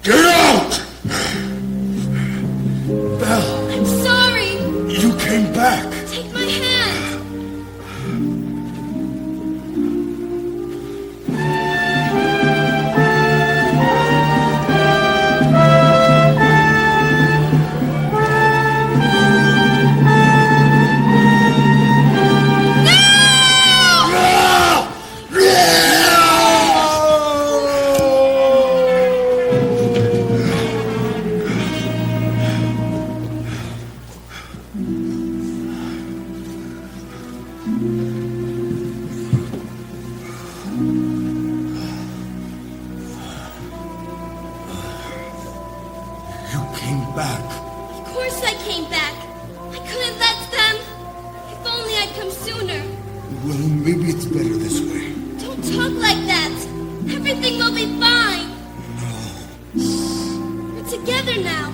[SPEAKER 5] Get out! Belle!
[SPEAKER 13] I'm sorry!
[SPEAKER 8] You came back!
[SPEAKER 13] Take my hand! Of course I came back. I couldn't let them. If only I'd come sooner.
[SPEAKER 8] Well, maybe it's better this way.
[SPEAKER 13] Don't talk like that. Everything will be fine. No. We're together now.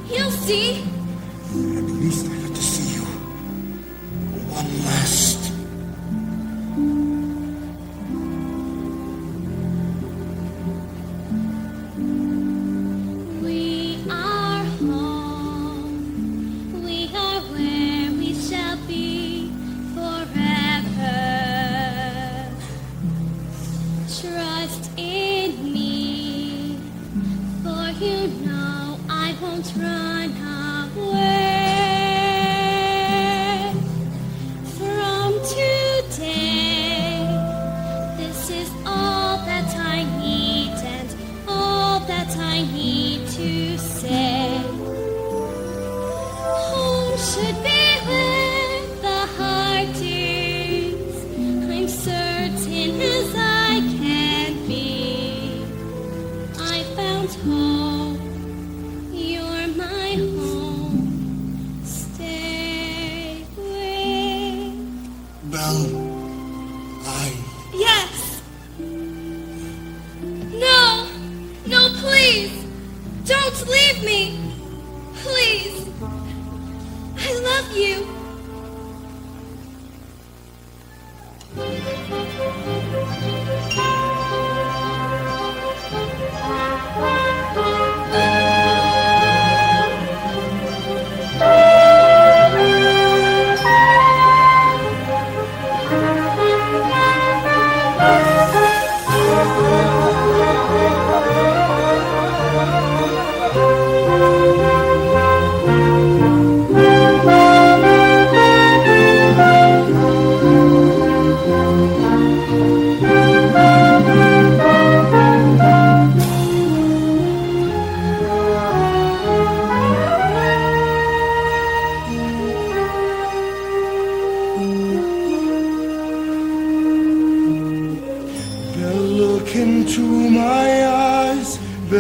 [SPEAKER 13] He'll see.
[SPEAKER 8] At least I got to see you. One last.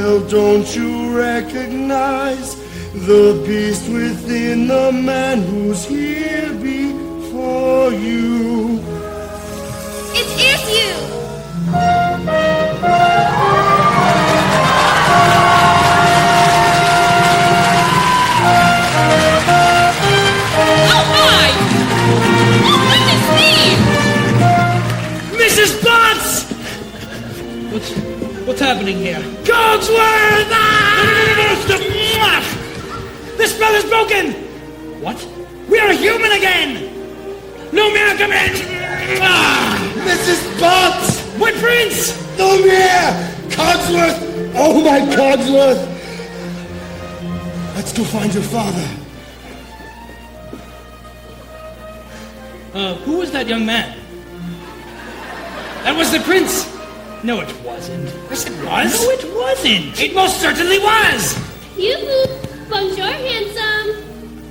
[SPEAKER 8] Mademoiselle, don't you recognize the beast within the man who's here before you?
[SPEAKER 13] It is you!
[SPEAKER 11] Oh, hi! Oh, it's me! Mrs. Potts!
[SPEAKER 10] What's happening here?
[SPEAKER 11] Cogsworth! The spell is broken!
[SPEAKER 10] What?
[SPEAKER 11] We are human again! Lumiere, come in!
[SPEAKER 8] Mrs. Potts!
[SPEAKER 11] What prince?
[SPEAKER 8] Lumiere! Cogsworth! Oh, my Cogsworth! Let's go find your father.
[SPEAKER 10] Who was that young man?
[SPEAKER 11] That was the prince!
[SPEAKER 10] No, it wasn't.
[SPEAKER 11] Yes, it was.
[SPEAKER 10] No, it wasn't.
[SPEAKER 11] It most certainly was!
[SPEAKER 2] Yoo-hoo! Bonjour, handsome!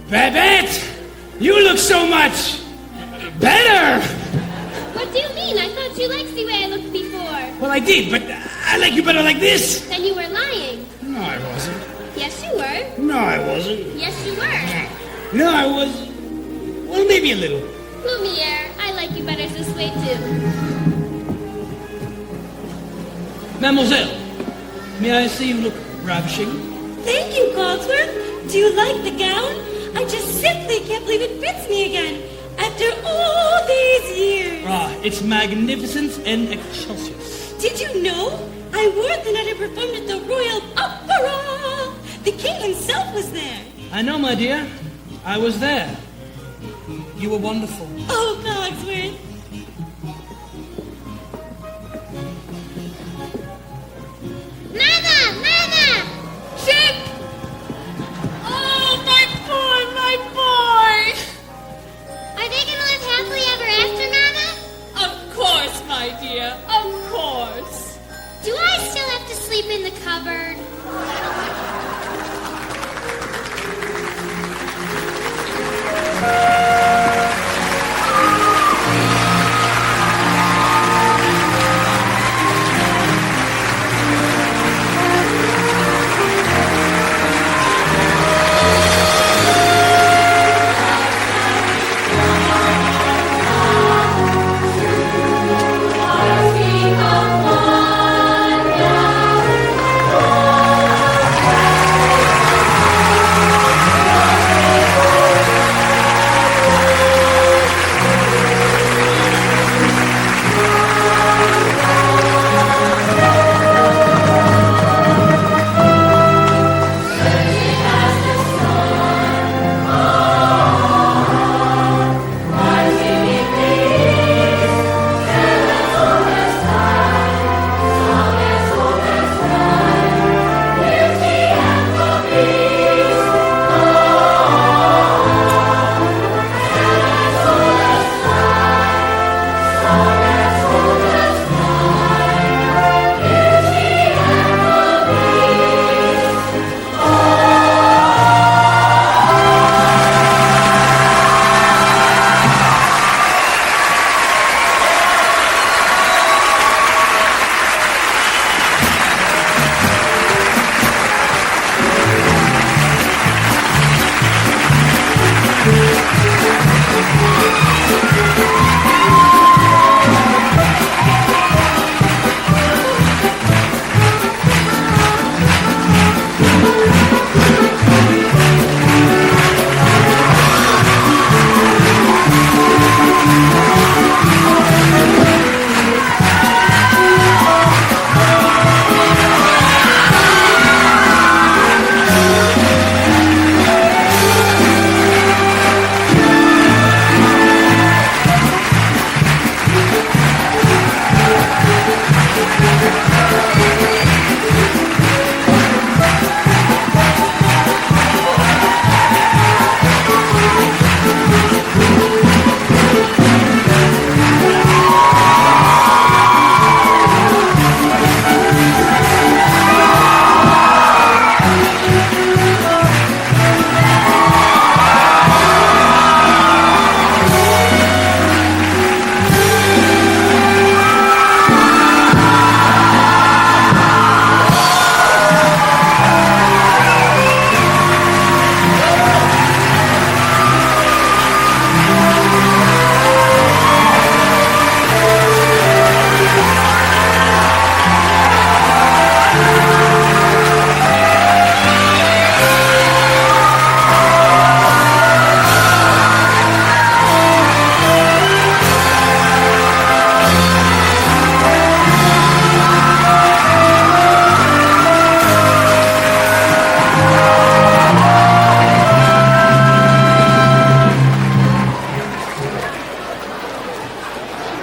[SPEAKER 11] Babette! You look so much better!
[SPEAKER 2] What do you mean? I thought you liked the way I looked before.
[SPEAKER 11] Well, I did, but I like you better like this.
[SPEAKER 2] Then you were lying.
[SPEAKER 11] No, I wasn't.
[SPEAKER 2] Yes, you were.
[SPEAKER 11] No, I wasn't.
[SPEAKER 2] Yes, you were.
[SPEAKER 11] No, I was. Well, maybe a little.
[SPEAKER 2] Lumiere, I like you better this way, too.
[SPEAKER 10] Mademoiselle, may I say you look ravishing?
[SPEAKER 9] Thank you, Cogsworth. Do you like the gown? I just simply can't believe it fits me again. After all these years.
[SPEAKER 10] Ah, it's magnificent and excelsior.
[SPEAKER 9] Did you know? I wore it the night I performed at the Royal Opera. The king himself was there.
[SPEAKER 10] I know, my dear. I was there. You were wonderful.
[SPEAKER 9] Oh, Cogsworth.
[SPEAKER 2] Mama! Mama!
[SPEAKER 7] Chip! Oh, my boy!
[SPEAKER 2] Are they gonna live happily ever after, Mama?
[SPEAKER 7] Of course, my dear. Of course.
[SPEAKER 2] Do I still have to sleep in the cupboard?